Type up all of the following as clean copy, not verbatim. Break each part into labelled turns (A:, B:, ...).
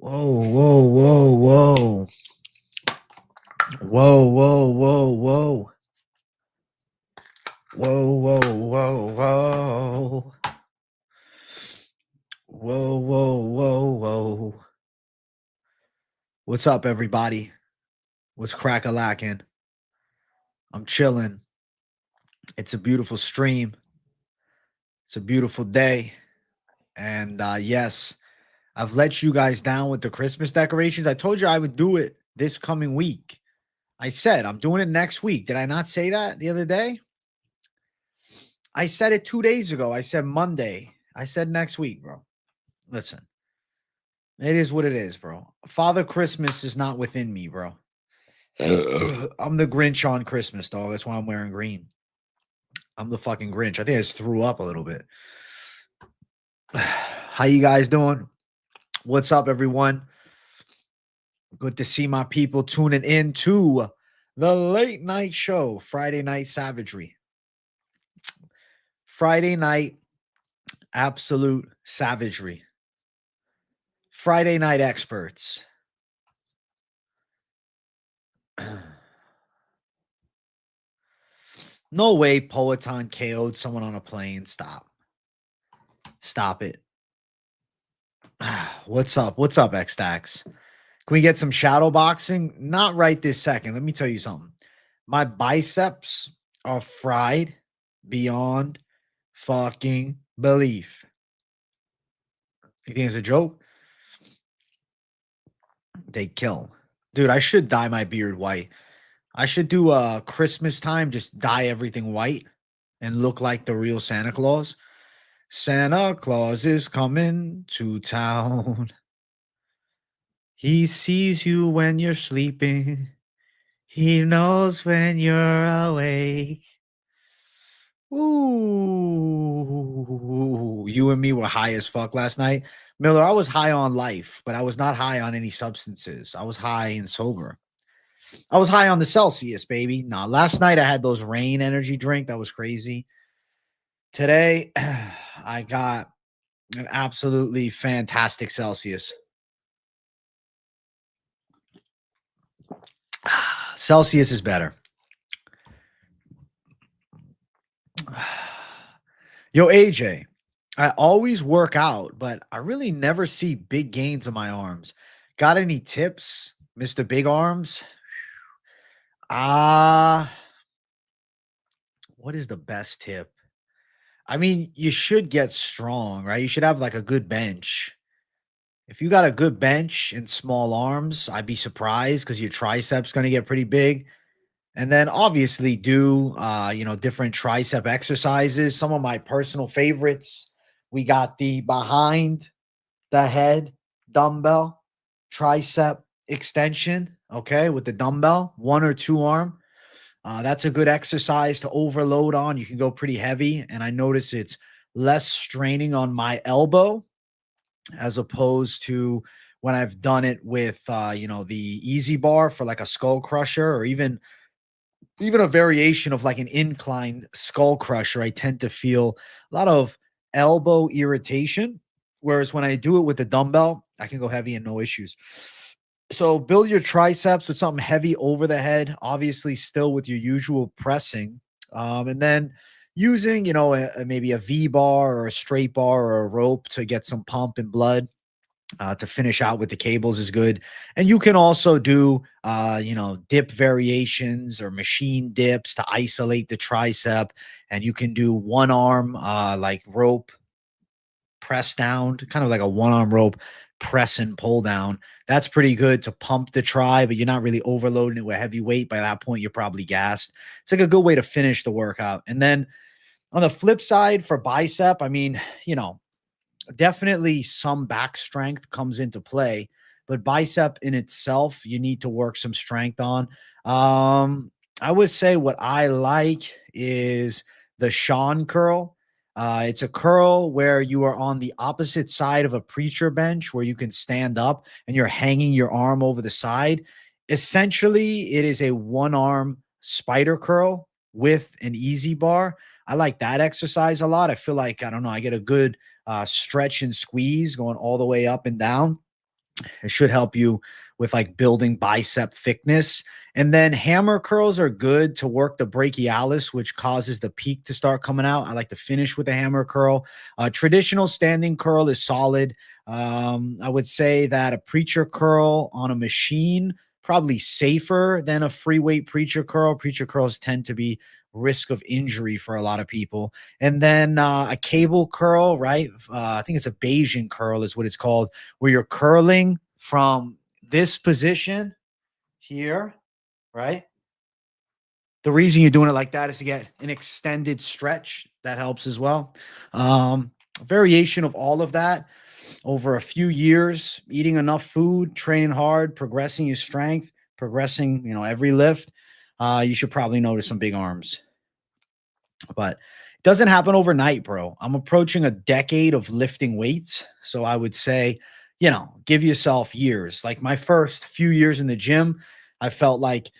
A: Whoa, whoa, whoa, whoa. Whoa, whoa, whoa, whoa. Whoa, whoa, whoa, whoa. Whoa, whoa, whoa, whoa. What's up, everybody? What's crack-a-lackin'? I'm chilling. It's a beautiful stream. It's a beautiful day. And yes, I've let you guys down with the Christmas decorations. I told you I would do it this coming week. I said I'm doing it next week. Did I not say that the other day? I said it 2 days ago. I said Monday. I said next week, bro. Listen, it is what it is, bro. Father Christmas is not within me, bro. I'm the Grinch on Christmas, dog. That's why I'm wearing green. I'm the fucking Grinch. I think I just threw up a little bit. How you guys doing? What's up, everyone? Good to see my people tuning in to the late night show, Friday Night Savagery. Friday night absolute savagery. Friday night experts. No way Poetan KO'd someone on a plane. Stop. Stop it. What's up? What's up, X-Stacks? Can we get some shadow boxing? Not right this second. Let me tell you something. My biceps are fried beyond fucking belief. You think it's a joke? They kill. Dude, I should dye my beard white. I should do a Christmas time, just dye everything white and look like the real Santa Claus. Santa Claus is coming to town. He sees you when you're sleeping. He knows when you're awake. Ooh, you and me were high as fuck last night. Miller, I was high on life, but I was not high on any substances. I was high and sober. I was high on the Celsius, baby. Nah, last night I had those rain energy drink. That was crazy. Today, I got an absolutely fantastic Celsius. Celsius is better. Yo, AJ, I always work out, but I really never see big gains in my arms. Got any tips, Mr. Big Arms? What is the best tip? I mean, you should get strong, right? You should have like a good bench. If you got a good bench and small arms, I'd be surprised because your triceps going to get pretty big. And then obviously do different tricep exercises. Some of my personal favorites. We got the behind the head dumbbell tricep extension, okay, with the dumbbell, 1 or 2 arm. That's a good exercise to overload on. You can go pretty heavy, and I notice it's less straining on my elbow as opposed to when I've done it with the easy bar for like a skull crusher, or even a variation of like an incline skull crusher. I tend to feel a lot of elbow irritation, whereas when I do it with the dumbbell, I can go heavy and no issues. So build your triceps with something heavy over the head, obviously still with your usual pressing. And then using, maybe a V bar or a straight bar or a rope to get some pump and blood. To finish out with the cables is good. And you can also do, dip variations or machine dips to isolate the tricep. And you can do one arm, like rope press down, kind of like a one arm rope press and pull down. That's pretty good to pump the tri, but you're not really overloading it with heavy weight. By that point, you're probably gassed. It's like a good way to finish the workout. And then on the flip side for bicep, I mean, definitely some back strength comes into play, but bicep in itself, you need to work some strength on. I would say what I like is the Sean curl. It's a curl where you are on the opposite side of a preacher bench where you can stand up and you're hanging your arm over the side. Essentially, it is a one arm spider curl with an easy bar. I like that exercise a lot. I feel like, I don't know, I get a good stretch and squeeze going all the way up and down. It should help you with like building bicep thickness. And then hammer curls are good to work the brachialis, which causes the peak to start coming out. I like to finish with a hammer curl. Traditional standing curl is solid. I would say that a preacher curl on a machine probably safer than a free weight preacher curl. Preacher curls tend to be risk of injury for a lot of people. And then a cable curl, right? I think it's a Bayesian curl is what it's called, where you're curling from this position here, right? The reason you're doing it like that is to get an extended stretch. That helps as well. Variation of all of that over a few years, eating enough food, training hard, progressing your strength, progressing, every lift, you should probably notice some big arms. But it doesn't happen overnight, bro. I'm approaching a decade of lifting weights. So I would say, give yourself years. Like my first few years in the gym, I felt like,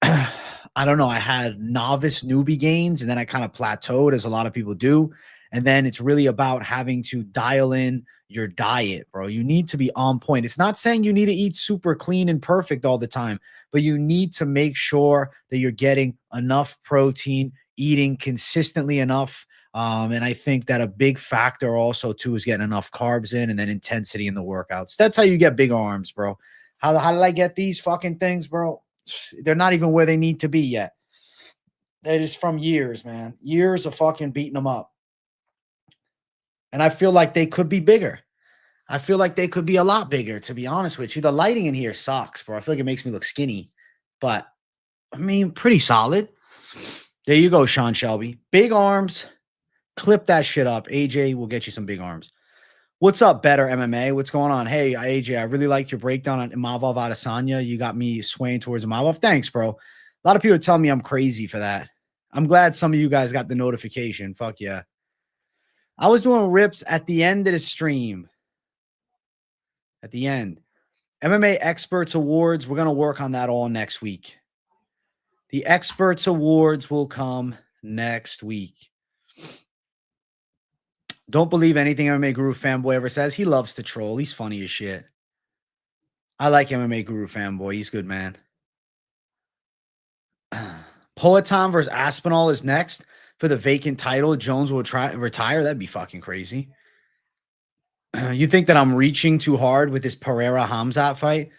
A: I don't know, I had novice newbie gains and then I kind of plateaued, as a lot of people do. And then it's really about having to dial in your diet, bro. You need to be on point. It's not saying you need to eat super clean and perfect all the time, but you need to make sure that you're getting enough protein, eating consistently enough. And I think that a big factor also too is getting enough carbs in and then intensity in the workouts. That's how you get big arms, bro. How did I get these fucking things, bro? They're not even where they need to be yet. They're just from years, man. Years of fucking beating them up. And I feel like they could be bigger. I feel like they could be a lot bigger, to be honest with you. The lighting in here sucks, bro. I feel like it makes me look skinny. But, I mean, pretty solid. There you go, Sean Shelby. Big arms. Clip that shit up. AJ will get you some big arms. What's up, Better MMA? What's going on? Hey, AJ, I really liked your breakdown on Imavov Adesanya. You got me swaying towards Imavov. Thanks, bro. A lot of people tell me I'm crazy for that. I'm glad some of you guys got the notification. Fuck yeah. I was doing rips at the end of the stream. At the end. MMA Experts Awards, we're going to work on that all next week. The Experts Awards will come next week. Don't believe anything MMA Guru Fanboy ever says. He loves to troll. He's funny as shit. I like MMA Guru Fanboy. He's good, man. Poetan versus Aspinall is next for the vacant title. Jones will retire. That'd be fucking crazy. You think that I'm reaching too hard with this Pereira Hamzat fight?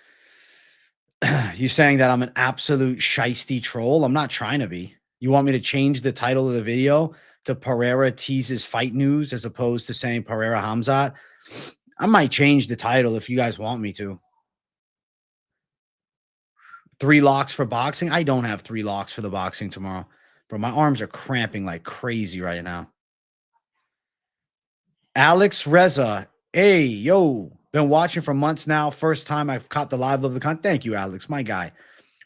A: You saying that I'm an absolute shiesty troll? I'm not trying to be. You want me to change the title of the video to Pereira Teases Fight News as opposed to saying Pereira Hamzat? I might change the title if you guys want me to. 3 locks for boxing? I don't have 3 locks for the boxing tomorrow. Bro, my arms are cramping like crazy right now. Alex Reza. Hey, yo. Been watching for months now. First time I've caught the live of the content. Thank you, Alex, my guy.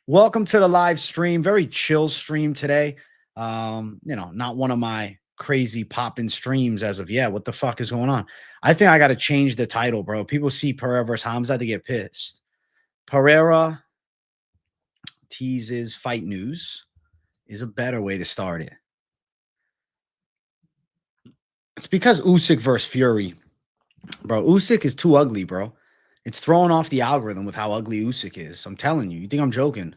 A: Welcome to the live stream. Very chill stream today. Not one of my crazy popping streams as of yet. What the fuck is going on? I think I got to change the title, bro. People see Pereira versus Hamza, they get pissed. Pereira Teases Fight News is a better way to start it. It's because Usyk versus Fury. Bro, Usyk is too ugly, bro. It's throwing off the algorithm with how ugly Usyk is. I'm telling you. You think I'm joking?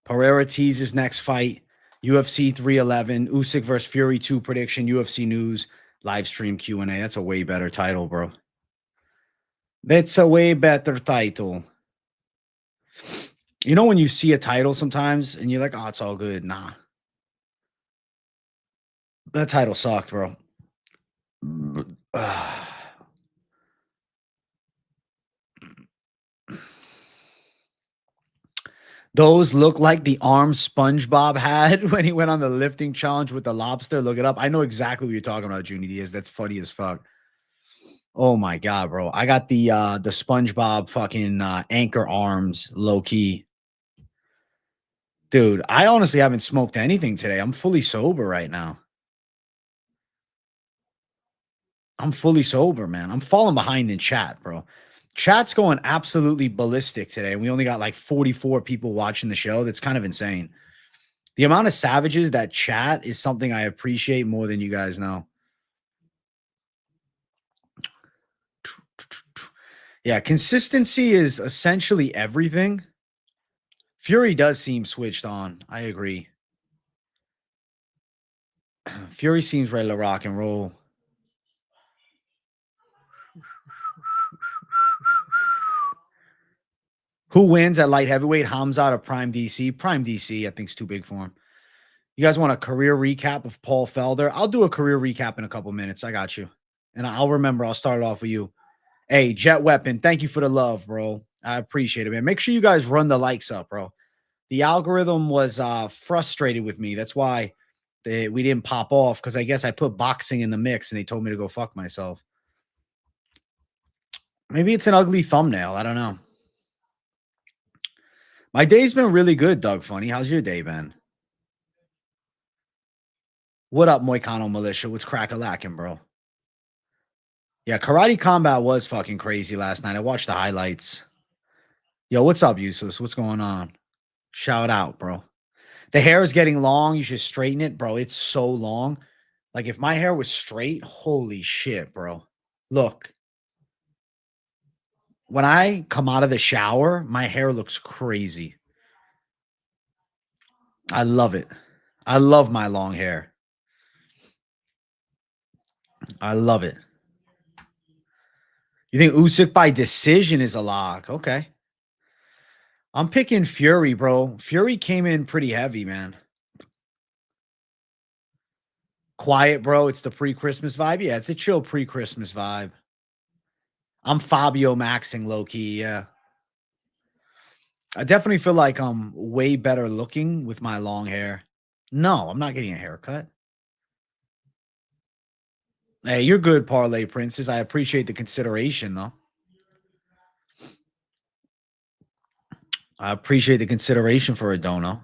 A: Pereira teases next fight. UFC 311. Usyk versus Fury 2 prediction. UFC news. Livestream Q&A. That's a way better title, bro. That's a way better title. You know when you see a title sometimes and you're like, oh, it's all good. Nah. That title sucked, bro. Those look like the arms SpongeBob had when he went on the lifting challenge with the lobster. Look it up. I know exactly what you're talking about, Junie Diaz. That's funny as fuck. Oh my god, bro. I got the SpongeBob fucking anchor arms low key. Dude, I honestly haven't smoked anything today. I'm fully sober right now. I'm fully sober, man. I'm falling behind in chat, bro. Chat's going absolutely ballistic today. We only got like 44 people watching the show. That's kind of insane. The amount of savages that chat is something I appreciate more than you guys know. Yeah, consistency is essentially everything. Fury does seem switched on. I agree. Fury seems ready to rock and roll. Who wins at light heavyweight? Hamzat or Prime DC? Prime DC, I think, is too big for him. You guys want a career recap of Paul Felder? I'll do a career recap in a couple minutes. I got you. And I'll remember, I'll start it off with you. Hey, Jet Weapon, thank you for the love, bro. I appreciate it, man. Make sure you guys run the likes up, bro. The algorithm was frustrated with me. That's why we didn't pop off, because I guess I put boxing in the mix and they told me to go fuck myself. Maybe it's an ugly thumbnail. I don't know. My day's been really good, Doug Funny. How's your day been? What up, Moicano Militia? What's crack-a-lacking, bro? Yeah, Karate Combat was fucking crazy last night. I watched the highlights. Yo, what's up, Useless? What's going on? Shout out, bro. The hair is getting long. You should straighten it, bro. It's so long. Like, if my hair was straight, holy shit, bro. Look. When I come out of the shower, my hair looks crazy. I love it. I love my long hair. I love it. You think Usyk by decision is a lock? Okay. I'm picking Fury, bro. Fury came in pretty heavy, man. Quiet, bro. It's the pre-Christmas vibe. Yeah, it's a chill pre-Christmas vibe. I'm Fabio Maxing low-key, yeah. I definitely feel like I'm way better looking with my long hair. No, I'm not getting a haircut. Hey, you're good, Parlay Princess. I appreciate the consideration, though. I appreciate the consideration for a dono.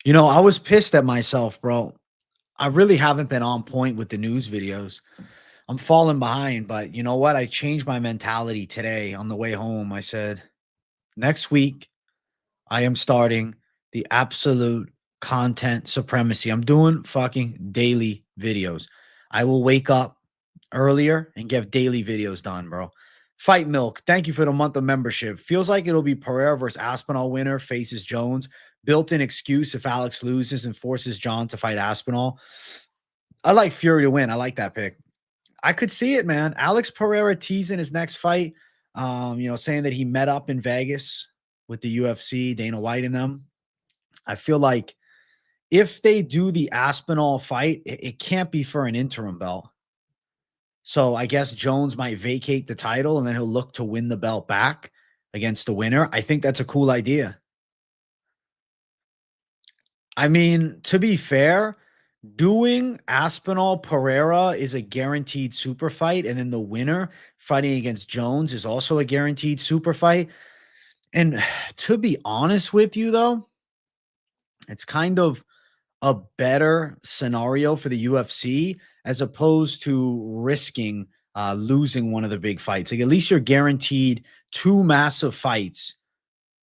A: You know, I was pissed at myself, bro. I really haven't been on point with the news videos. I'm falling behind, but you know what? I changed my mentality today on the way home. I said, next week, I am starting the absolute content supremacy. I'm doing fucking daily videos. I will wake up earlier and get daily videos done, bro. Fight Milk, thank you for the month of membership. Feels like it'll be Pereira versus Aspinall winner, faces Jones. Built-in excuse if Alex loses and forces John to fight Aspinall. I like Fury to win. I like that pick. I could see it, man. Alex Pereira teasing his next fight, you know, saying that he met up in Vegas with the UFC, Dana White and them. I feel like if they do the Aspinall fight, it can't be for an interim belt. So I guess Jones might vacate the title and then he'll look to win the belt back against the winner. I think that's a cool idea. I mean, to be fair, doing Aspinall Pereira is a guaranteed super fight, and then the winner fighting against Jones is also a guaranteed super fight. And to be honest with you, though, it's kind of a better scenario for the UFC as opposed to risking losing one of the big fights. Like, at least you're guaranteed two massive fights.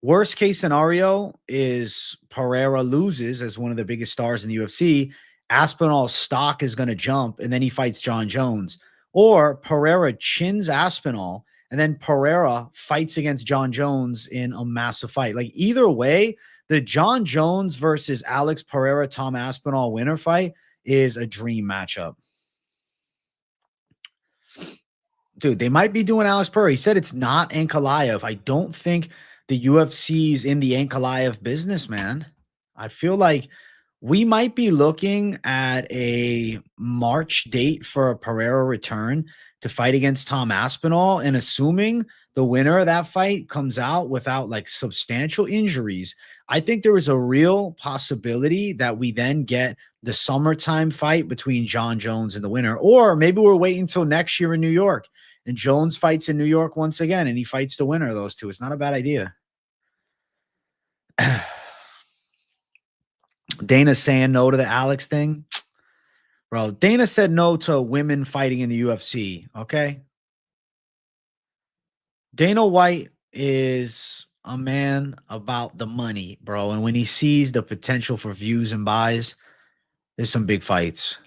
A: Worst case scenario is Pereira loses as one of the biggest stars in the UFC. Aspinall's stock is going to jump, and then he fights John Jones. Or Pereira chins Aspinall, and then Pereira fights against John Jones in a massive fight. Like, either way, the John Jones versus Alex Pereira, Tom Aspinall winner fight is a dream matchup. Dude, they might be doing Alex Pereira. He said it's not Ankalaev. I don't think the UFC's in the Ankalaev business, man. I feel like we might be looking at a March date for a Pereira return to fight against Tom Aspinall, and assuming the winner of that fight comes out without like substantial injuries, I think there is a real possibility that we then get the summertime fight between John Jones and the winner. Or maybe we're waiting until next year in New York and Jones fights in New York once again and he fights the winner of those two. It's not a bad idea. Dana saying no to the Alex thing. Bro, Dana said no to women fighting in the UFC, okay? Dana White is a man about the money, bro. And when he sees the potential for views and buys, there's some big fights.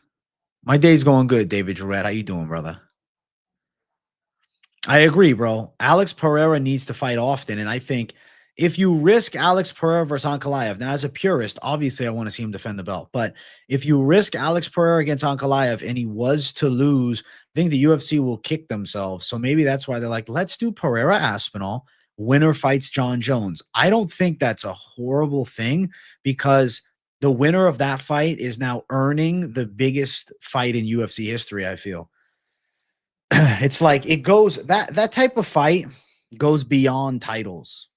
A: My day's going good, David Jarrett. How you doing, brother? I agree, bro. Alex Pereira needs to fight often. And I think if you risk Alex Pereira versus Ankalaev, now as a purist, obviously I want to see him defend the belt. But if you risk Alex Pereira against Ankalaev and he was to lose, I think the UFC will kick themselves. So maybe that's why they're like, let's do Pereira Aspinall. Winner fights John Jones. I don't think that's a horrible thing because the winner of that fight is now earning the biggest fight in UFC history, I feel. It's like it goes that type of fight goes beyond titles.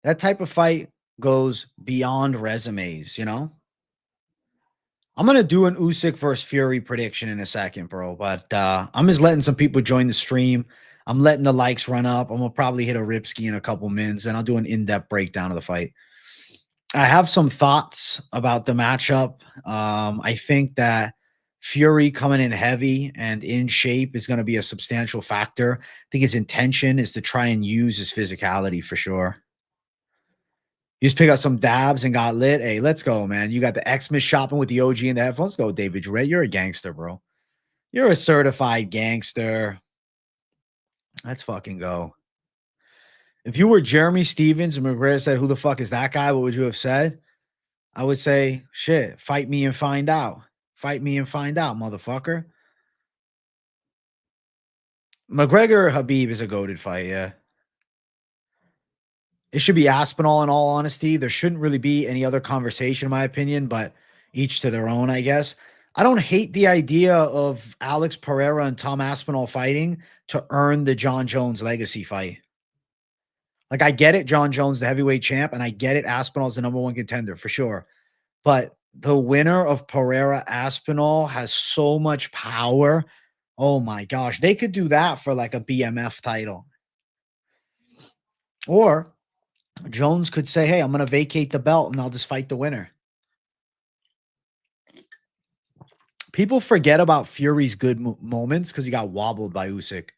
A: That type of fight goes beyond resumes, you know? I'm gonna do an Usyk versus Fury prediction in a second, bro. But I'm just letting some people join the stream. I'm letting the likes run up. I'm gonna probably hit a Ripski in a couple minutes, and I'll do an in-depth breakdown of the fight. I have some thoughts about the matchup. I think that Fury coming in heavy and in shape is going to be a substantial factor. I think his intention is to try and use his physicality for sure. You just pick up some dabs and got lit. Hey, let's go, man. You got the Xmas shopping with the OG and the headphones. Let's go, David Drought. You're a gangster, bro. You're a certified gangster. Let's fucking go. If you were Jeremy Stevens and McGregor said, who the fuck is that guy? What would you have said? I would say, shit, fight me and find out. Fight me and find out, motherfucker. McGregor Habib is a goated fight, yeah. It should be Aspinall in all honesty. There shouldn't really be any other conversation, in my opinion, but each to their own, I guess. I don't hate the idea of Alex Pereira and Tom Aspinall fighting to earn the John Jones legacy fight. Like, I get it, John Jones, the heavyweight champ, and I get it, Aspinall's the number one contender for sure. But the winner of Pereira Aspinall has so much power. Oh my gosh. They could do that for like a BMF title. Or Jones could say, hey, I'm going to vacate the belt and I'll just fight the winner. People forget about Fury's good moments because he got wobbled by Usyk.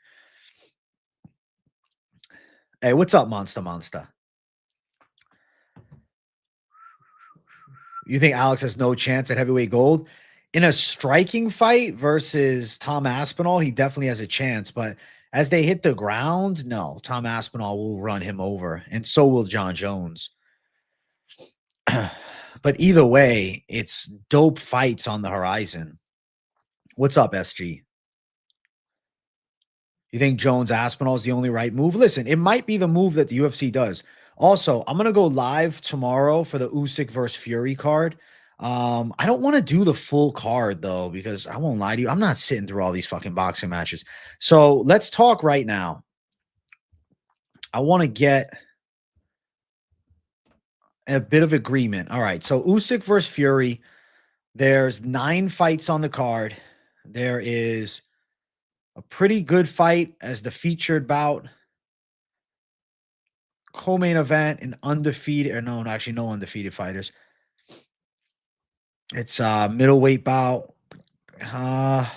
A: Hey, what's up, Monster? You think Alex has no chance at heavyweight gold? In a striking fight versus Tom Aspinall, he definitely has a chance. But as they hit the ground, no, Tom Aspinall will run him over, and so will John Jones. But either way, it's dope fights on the horizon. What's up, SG? You think Jones Aspinall is the only right move? Listen, it might be the move that the UFC does. Also, I'm going to go live tomorrow for the Usyk versus Fury card. I don't want to do the full card though, because I won't lie to you. I'm not sitting through all these fucking boxing matches. So let's talk right now. I want to get a bit of agreement. All right. So Usyk versus Fury. There's 9 fights on the card. There is a pretty good fight as the featured bout. Co-main event, an undefeated, or no, actually no undefeated fighters. It's middleweight bout. A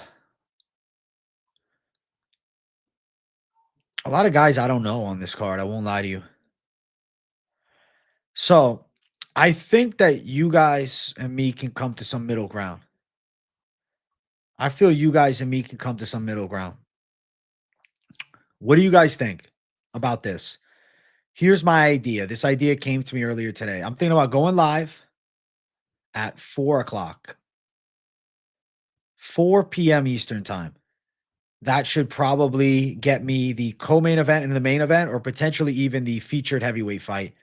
A: lot of guys I don't know on this card. I won't lie to you. So I think that you guys and me can come to some middle ground. I feel you guys and me can come to some middle ground. What do you guys think about this? Here's my idea. This idea came to me earlier today. I'm thinking about going live at 4 o'clock, 4 p.m. Eastern time. That should probably get me the co-main event and the main event, or potentially even the featured heavyweight fight.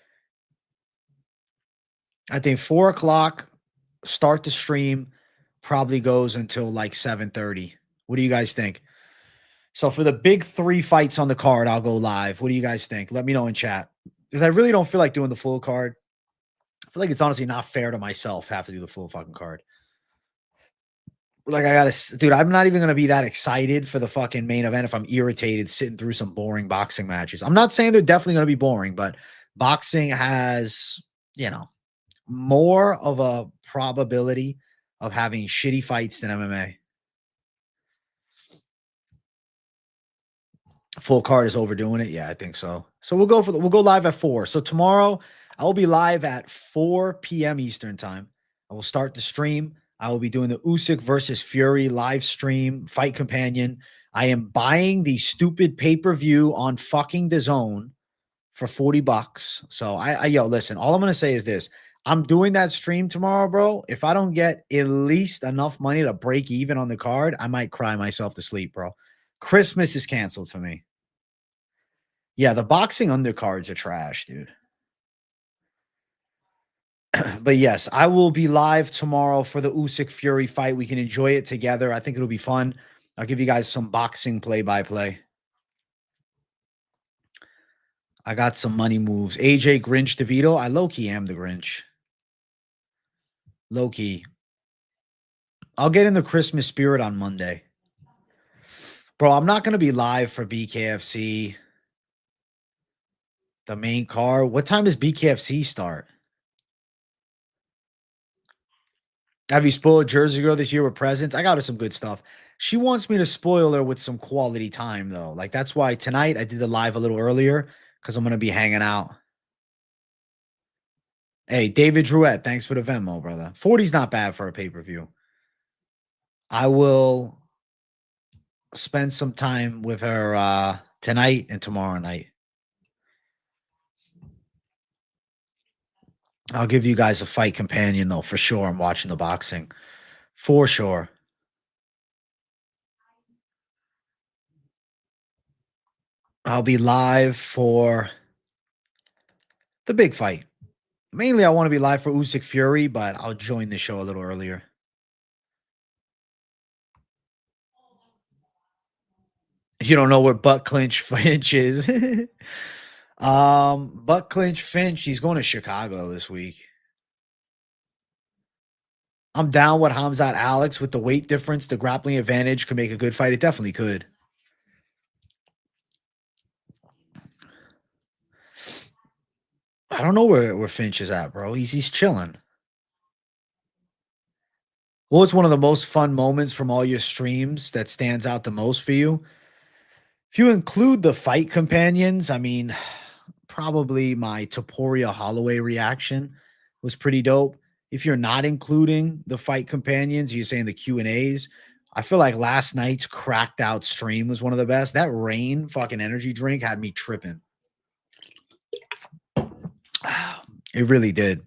A: I think 4 o'clock, start the stream, probably goes until like 7:30. What do you guys think? So for the big 3 fights on the card, I'll go live. What do you guys think? Let me know in chat. Because I really don't feel like doing the full card. I feel like it's honestly not fair to myself to have to do the full fucking card. Like, I gotta, dude, I'm not even gonna be that excited for the fucking main event if I'm irritated sitting through some boring boxing matches. I'm not saying they're definitely gonna be boring, but boxing has, you know, more of a probability of having shitty fights than MMA. Full card is overdoing it. Yeah, I think so. So we'll go live at 4. So tomorrow I will be live at 4 p.m. Eastern time. I will start the stream. I will be doing the Usyk versus Fury live stream fight companion. I am buying the stupid pay-per-view on fucking DAZN for $40. So yo, listen, all I'm going to say is this. I'm doing that stream tomorrow, bro. If I don't get at least enough money to break even on the card, I might cry myself to sleep, bro. Christmas is canceled for me. Yeah, the boxing undercards are trash, dude. But yes, I will be live tomorrow for the Usyk Fury fight. We can enjoy it together. I think it'll be fun. I'll give you guys some boxing play-by-play. I got some money moves. AJ Grinch DeVito. I low-key am the Grinch. Low-key. I'll get in the Christmas spirit on Monday. Bro, I'm not going to be live for BKFC. The main car. What time does BKFC start? Have you spoiled Jersey Girl this year with presents? I got her some good stuff. She wants me to spoil her with some quality time, though. Like, that's why tonight I did the live a little earlier because I'm going to be hanging out. Hey, David Drought, thanks for the Venmo, brother. 40's not bad for a pay-per-view. I will spend some time with her tonight and tomorrow night. I'll give you guys a fight companion, though, for sure. I'm watching the boxing. For sure. I'll be live for the big fight. Mainly, I want to be live for Usyk Fury, but I'll join the show a little earlier. You don't know where Butt Clinch Finch is. Butt Clinch Finch, he's going to Chicago this week. I'm down with Hamzat Alex with the weight difference. The grappling advantage could make a good fight. It definitely could. I don't know where Finch is at, bro. He's chilling. What was one of the most fun moments from all your streams that stands out the most for you? If you include the fight companions, I mean, probably my Topuria Holloway reaction was pretty dope. If you're not including the fight companions, you're saying the Q&As, I feel like last night's cracked out stream was one of the best. That rain fucking energy drink had me tripping. It really did.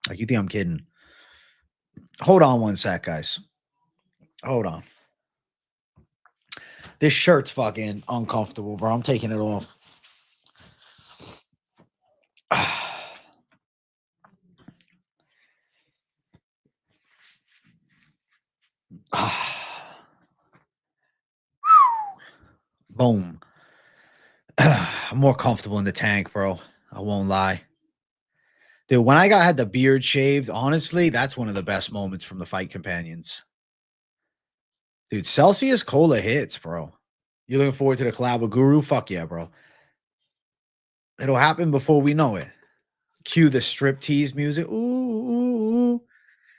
A: Like, you think I'm kidding? Hold on one sec, guys. Hold on. This shirt's fucking uncomfortable, bro. I'm taking it off. Boom. I'm more comfortable in the tank, bro. I won't lie. Dude, when I had the beard shaved, honestly, that's one of the best moments from the fight companions. Dude, Celsius Cola hits, bro. You looking forward to the collab with Guru? Fuck yeah, bro. It'll happen before we know it. Cue the striptease music. Ooh, ooh, ooh.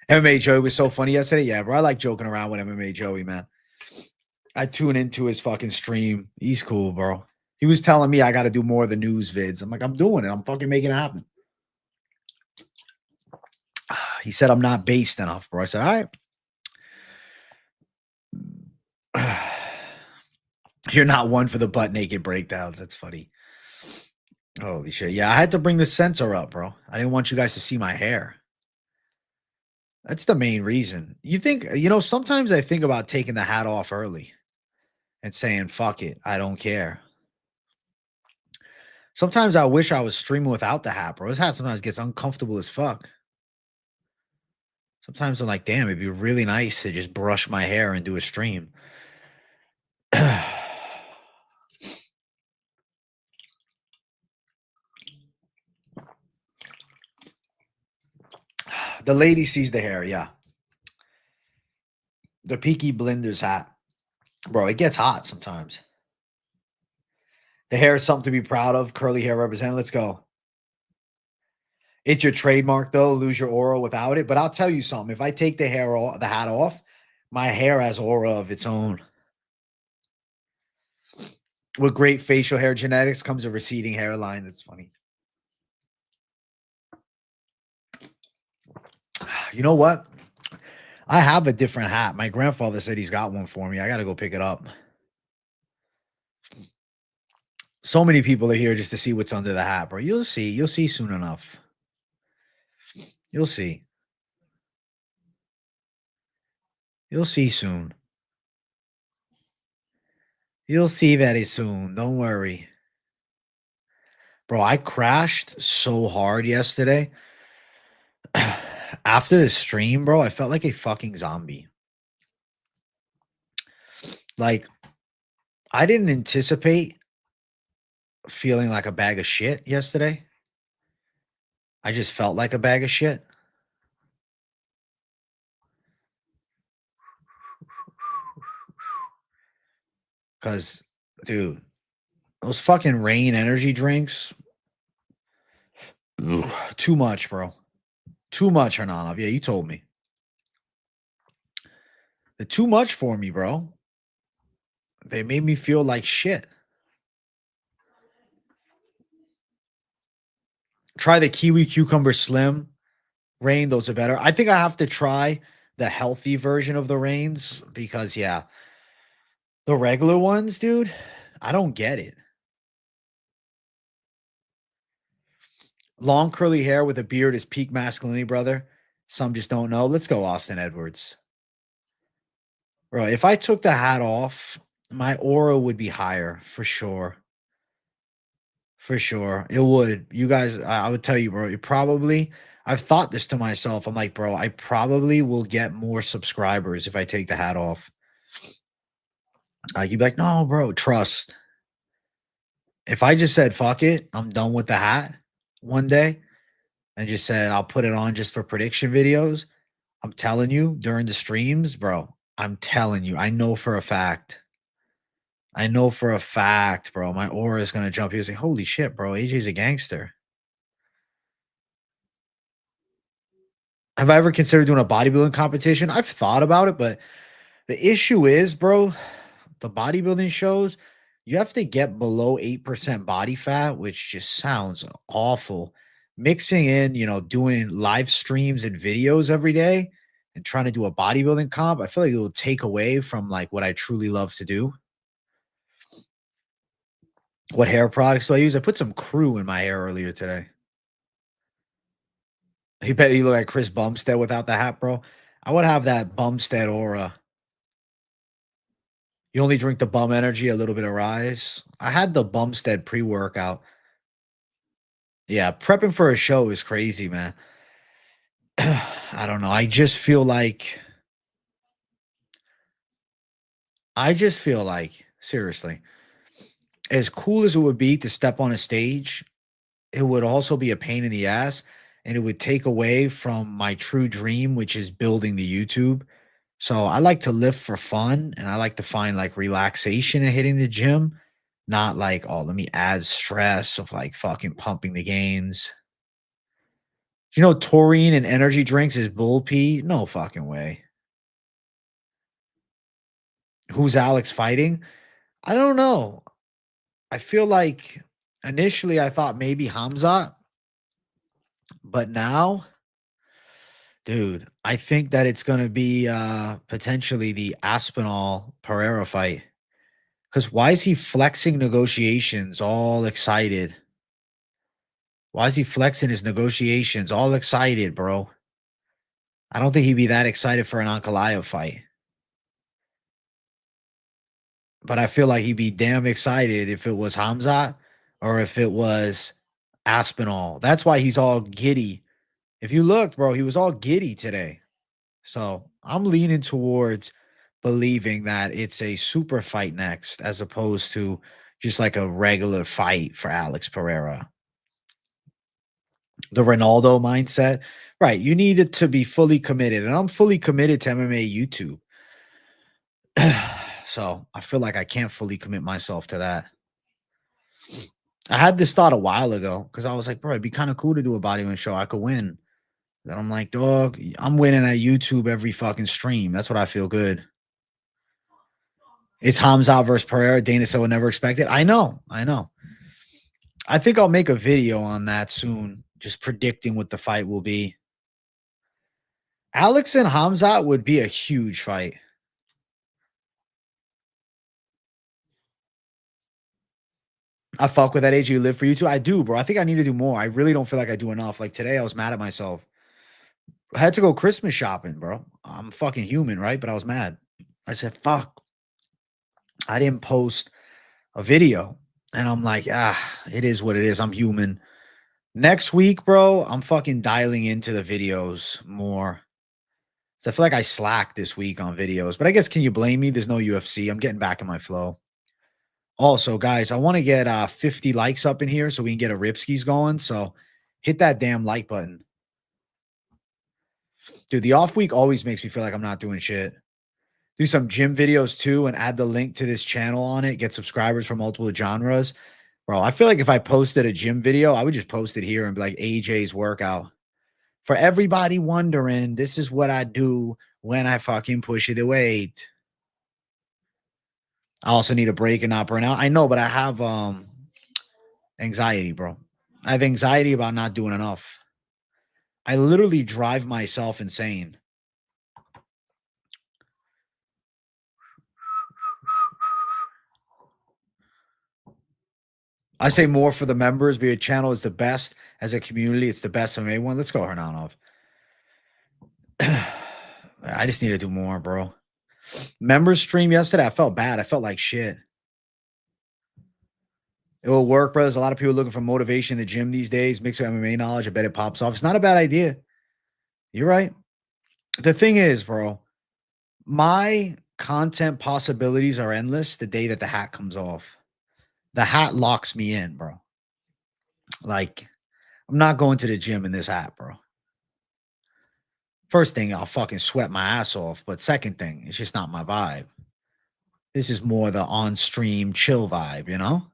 A: MMA Joey was so funny yesterday. Yeah, bro. I like joking around with MMA Joey, man. I tune into his fucking stream. He's cool, bro. He was telling me I got to do more of the news vids. I'm like, I'm doing it. I'm fucking making it happen. He said I'm not based enough, bro. I said, all right. You're not one for the butt naked breakdowns. That's funny. Holy shit. Yeah, I had to bring the sensor up, bro. I didn't want you guys to see my hair. That's the main reason. You think, sometimes I think about taking the hat off early and saying, fuck it. I don't care. Sometimes I wish I was streaming without the hat, bro. This hat sometimes gets uncomfortable as fuck. Sometimes I'm like, damn, it'd be really nice to just brush my hair and do a stream. The lady sees the hair, yeah. The Peaky Blinders hat. Bro, it gets hot sometimes. The hair is something to be proud of. Curly hair represent. Let's go. It's your trademark, though. Lose your aura without it. But I'll tell you something. If I take the hat off, my hair has aura of its own. With great facial hair genetics comes a receding hairline. That's funny. You know what? I have a different hat. My grandfather said he's got one for me. I got to go pick it up. So many people are here just to see what's under the hat, bro. You'll see. You'll see soon enough. You'll see. You'll see soon. You'll see very soon. Don't worry. Bro, I crashed so hard yesterday. After the stream, bro, I felt like a fucking zombie. Like, I didn't anticipate feeling like a bag of shit yesterday. I just felt like a bag of shit. Because, dude, those fucking rain energy drinks, ugh, too much, bro. Too much, Hernanov. Yeah, you told me. They're too much for me, bro. They made me feel like shit. Try the Kiwi Cucumber Slim Rain. Those are better. I think I have to try the healthy version of the Rains because, yeah, the regular ones, dude, I don't get it. Long curly hair with a beard is peak masculinity, brother. Some just don't know. Let's go, Austin Edwards. Bro, if I took the hat off, my aura would be higher for sure. For sure. It would. You guys, I would tell you, bro, it probably, I've thought this to myself. I'm like, bro, I probably will get more subscribers if I take the hat off. You'd be like, no, bro, trust. If I just said, fuck it, I'm done with the hat one day and just said, I'll put it on just for prediction videos, I'm telling you, during the streams, bro, I'm telling you, I know for a fact. I know for a fact, bro, my aura is going to jump. He was like, holy shit, bro, AJ's a gangster. Have I ever considered doing a bodybuilding competition? I've thought about it, but the issue is, bro, the bodybuilding shows, you have to get below 8% body fat, which just sounds awful. Mixing in, doing live streams and videos every day and trying to do a bodybuilding comp, I feel like it will take away from like what I truly love to do. What hair products do I use? I put some Crew in my hair earlier today. He bet you look like Chris Bumstead without the hat, bro. I would have that Bumstead aura. You only drink the bum energy, a little bit of rise. I had the Bumstead pre-workout. Yeah, prepping for a show is crazy, man. I don't know. I just feel like, seriously, as cool as it would be to step on a stage, it would also be a pain in the ass and it would take away from my true dream, which is building the YouTube. So I like to lift for fun and I like to find like relaxation in hitting the gym, not like, oh, let me add stress of like fucking pumping the gains. Taurine and energy drinks is bull pee? No fucking way. Who's Alex fighting? I don't know. I feel like initially I thought maybe Hamzat, but now, dude, I think that it's going to be potentially the Aspinall Pereira fight. Because why is he flexing negotiations all excited? Why is he flexing his negotiations all excited, bro? I don't think he'd be that excited for an Ankalaev fight. But I feel like he'd be damn excited if it was Hamzat or if it was Aspinall. That's why he's all giddy. If you look, bro, he was all giddy today. So I'm leaning towards believing that it's a super fight next as opposed to just like a regular fight for Alex Pereira. The Ronaldo mindset. Right. You needed to be fully committed. And I'm fully committed to MMA YouTube. So I feel like I can't fully commit myself to that. I had this thought a while ago because I was like, bro, it'd be kind of cool to do a bodybuilding show. I could win. Then I'm like, dog, I'm winning at YouTube every fucking stream. That's what I feel good. It's Hamza versus Pereira. Dana said would never expect it. I know. I think I'll make a video on that soon, just predicting what the fight will be. Alex and Hamzat would be a huge fight. I fuck with that age. You live for you too. I do, bro. I think I need to do more. I really don't feel like I do enough. Like today, I was mad at myself. I had to go Christmas shopping, bro. I'm fucking human, right? But I was mad. I said, fuck, I didn't post a video. And I'm like, it is what it is. I'm human. Next week, bro, I'm fucking dialing into the videos more. So I feel like I slacked this week on videos. But I guess, can you blame me? There's no UFC. I'm getting back in my flow. Also, guys, I want to get 50 likes up in here so we can get a Ripskis going. So hit that damn like button. Dude, the off week always makes me feel like I'm not doing shit. Do some gym videos too and add the link to this channel on it. Get subscribers from multiple genres. Bro, I feel like if I posted a gym video, I would just post it here and be like AJ's workout. For everybody wondering, this is what I do when I fucking push the weight. I also need a break and not burn out. I know, but I have anxiety, bro. I have anxiety about not doing enough. I literally drive myself insane. I say more for the members, but your channel is the best as a community. It's the best MMA one. Let's go, Hernanov. I just need to do more, bro. Members stream yesterday. I felt bad. I felt like shit. It will work, bro. There's a lot of people looking for motivation in the gym these days. Mix with MMA knowledge. I bet it pops off. It's not a bad idea. You're right. The thing is, bro, my content possibilities are endless the day that the hat comes off. The hat locks me in, bro. Like, I'm not going to the gym in this hat, bro. First thing, I'll fucking sweat my ass off. But second thing, it's just not my vibe. This is more the on-stream chill vibe, you know?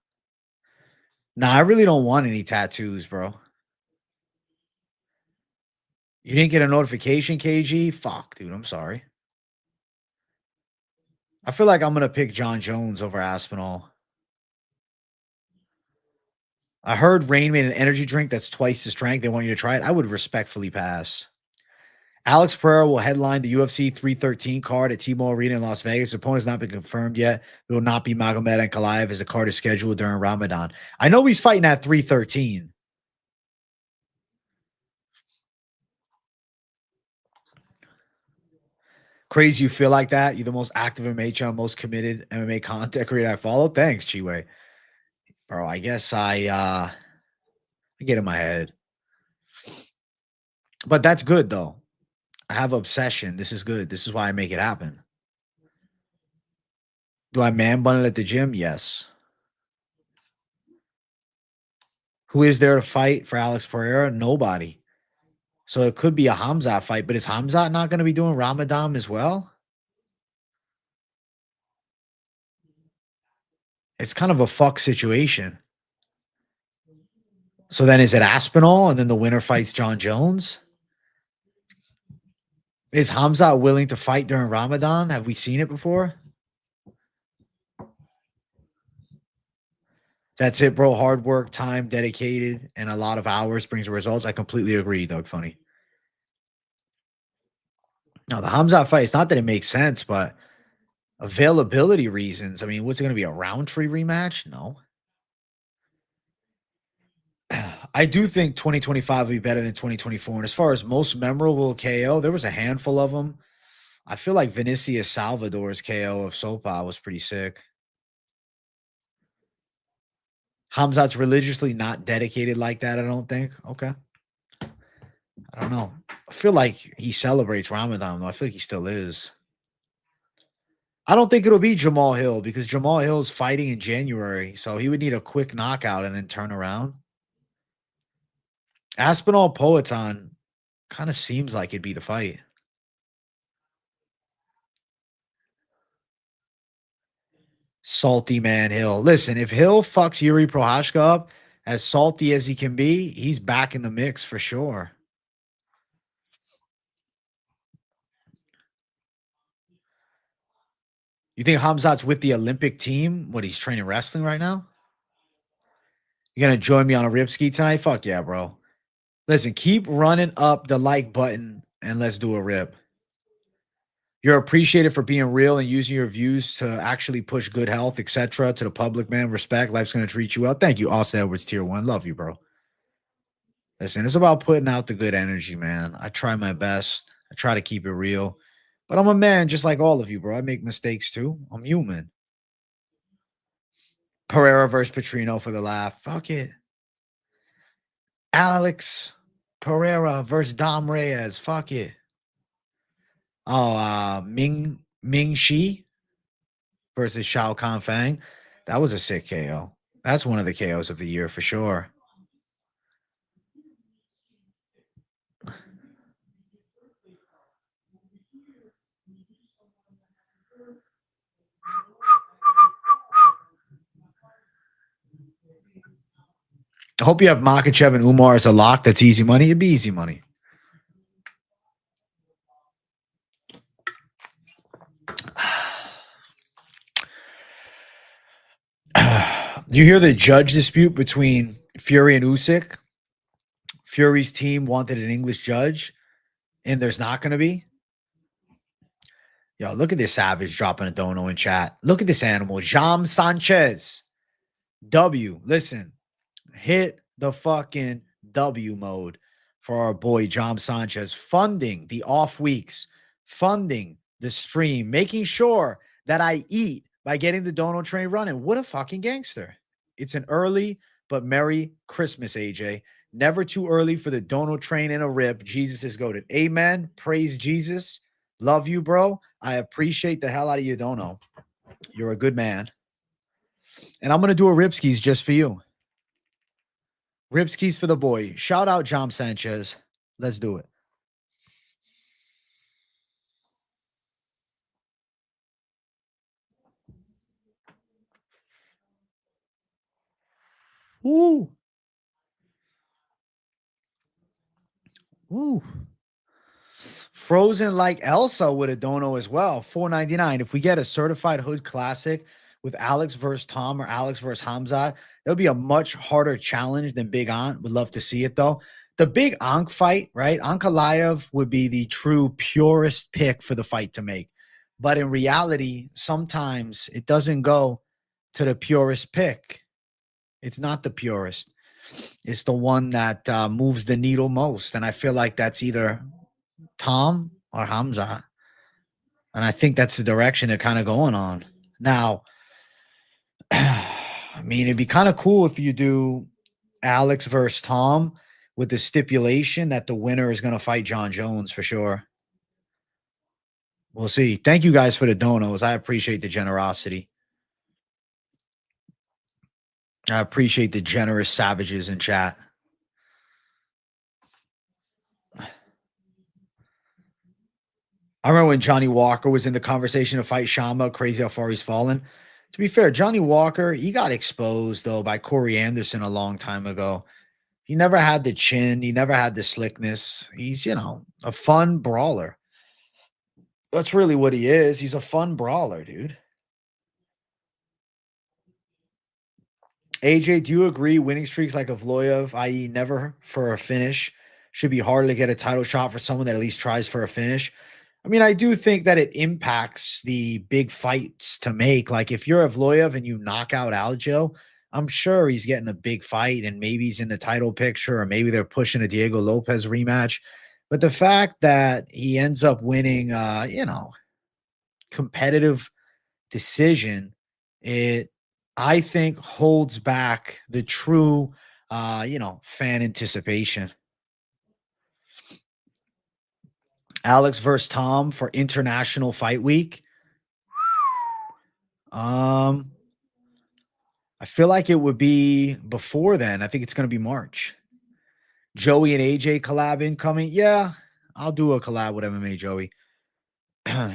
A: Nah, I really don't want any tattoos, bro. You didn't get a notification, KG? Fuck, dude, I'm sorry. I feel like I'm going to pick John Jones over Aspinall. I heard Rain made an energy drink that's twice the strength. They want you to try it. I would respectfully pass. Alex Pereira will headline the UFC 313 card at T-Mobile Arena in Las Vegas. Opponent has not been confirmed yet. It will not be Magomed Ankalaev as the card is scheduled during Ramadan. I know he's fighting at 313. Crazy you feel like that. You're the most active MMA channel, most committed MMA content creator I follow. Thanks, Chiwe. Bro, I guess I get in my head. But that's good though. I have obsession. This is good. This is why I make it happen. Do I man bun it at the gym? Yes. Who is there to fight for Alex Pereira? Nobody. So it could be a Hamzat fight, but is Hamzat not going to be doing Ramadan as well? It's kind of a fuck situation. So then is it Aspinall and then the winner fights John Jones? Is Hamzat willing to fight during Ramadan? Have we seen it before? That's it, bro. Hard work, time, dedicated, and a lot of hours brings results. I completely agree, Doug Funny. No, the Hamzat fight, it's not that it makes sense, but availability reasons. I mean, what's it going to be, a Roundtree rematch? No. I do think 2025 will be better than 2024. And as far as most memorable KO, there was a handful of them. I feel like Vinicius Salvador's KO of Sopa was pretty sick. Hamzat's religiously not dedicated like that, I don't think. Okay. I don't know. I feel like he celebrates Ramadan, though. I feel like he still is. I don't think it'll be Jamal Hill because Jamal Hill's fighting in January, so he would need a quick knockout and then turn around. Aspinall Poetan kind of seems like it'd be the fight. Salty man Hill. Listen, if Hill fucks Yuri Prohashka up as salty as he can be, he's back in the mix for sure. You think Hamzat's with the Olympic team? What, he's training wrestling right now? You gonna join me on a rip ski tonight? Fuck yeah, bro. Listen, keep running up the like button and let's do a rip. You're appreciated for being real and using your views to actually push good health, etc. to the public, man. Respect. Life's going to treat you well. Thank you, Austin Edwards, tier 1. Love you, bro. Listen, it's about putting out the good energy, man. I try my best. I try to keep it real. But I'm a man just like all of you, bro. I make mistakes too. I'm human. Pereira versus Petrino for the laugh. Fuck it. Alex Pereira versus Dom Reyes. Fuck it. Oh, Ming Shi versus Shao Kahn Fang. That was a sick KO. That's one of the KOs of the year for sure. I hope you have Makachev and Umar as a lock. That's easy money. It'd be easy money. Do you hear the judge dispute between Fury and Usyk? Fury's team wanted an English judge, and there's not going to be. Yo, look at this savage dropping a dono in chat. Look at this animal. Jam Sanchez. W. Listen, hit the fucking W mode for our boy Jam Sanchez. Funding the off weeks. Funding the stream. Making sure that I eat by getting the dono train running. What a fucking gangster. It's an early but Merry Christmas, AJ. Never too early for the dono train and a rip. Jesus is goated. Amen. Praise Jesus. Love you, bro. I appreciate the hell out of you, dono. You're a good man. And I'm going to do a Ripskis just for you. Ripskis for the boy. Shout out Jam Sanchez. Let's do it. Woo. Woo. Frozen like Elsa with a dono as well. $4.99. If we get a certified hood classic with Alex versus Tom or Alex versus Hamza, that'll be a much harder challenge than Big Ant. Would love to see it though. The Big Ankh fight, right? Ankalaev would be the true purest pick for the fight to make. But in reality, sometimes it doesn't go to the purest pick. It's not the purest. It's the one that moves the needle most. And I feel like that's either Tom or Hamza. And I think that's the direction they're kind of going on. Now, I mean, it'd be kind of cool if you do Alex versus Tom with the stipulation that the winner is going to fight John Jones for sure. We'll see. Thank you guys for the donos. I appreciate the generosity. I appreciate the generous savages in chat. I remember when Johnny Walker was in the conversation to fight Shama. Crazy how far he's fallen. To be fair, Johnny Walker, he got exposed, though, by Corey Anderson a long time ago. He never had the chin. He never had the slickness. He's, a fun brawler. That's really what he is. He's a fun brawler, dude. AJ, do you agree winning streaks like Evloev, i.e. never for a finish, should be harder to get a title shot for someone that at least tries for a finish? I mean, I do think that it impacts the big fights to make. Like if you're Evloev and you knock out Aljo, I'm sure he's getting a big fight and maybe he's in the title picture or maybe they're pushing a Diego Lopez rematch. But the fact that he ends up winning, competitive decision, I think holds back the true, fan anticipation. Alex versus Tom for International Fight Week. I feel like it would be before then. I think it's going to be March. Joey and AJ collab incoming. Yeah, I'll do a collab with MMA Joey.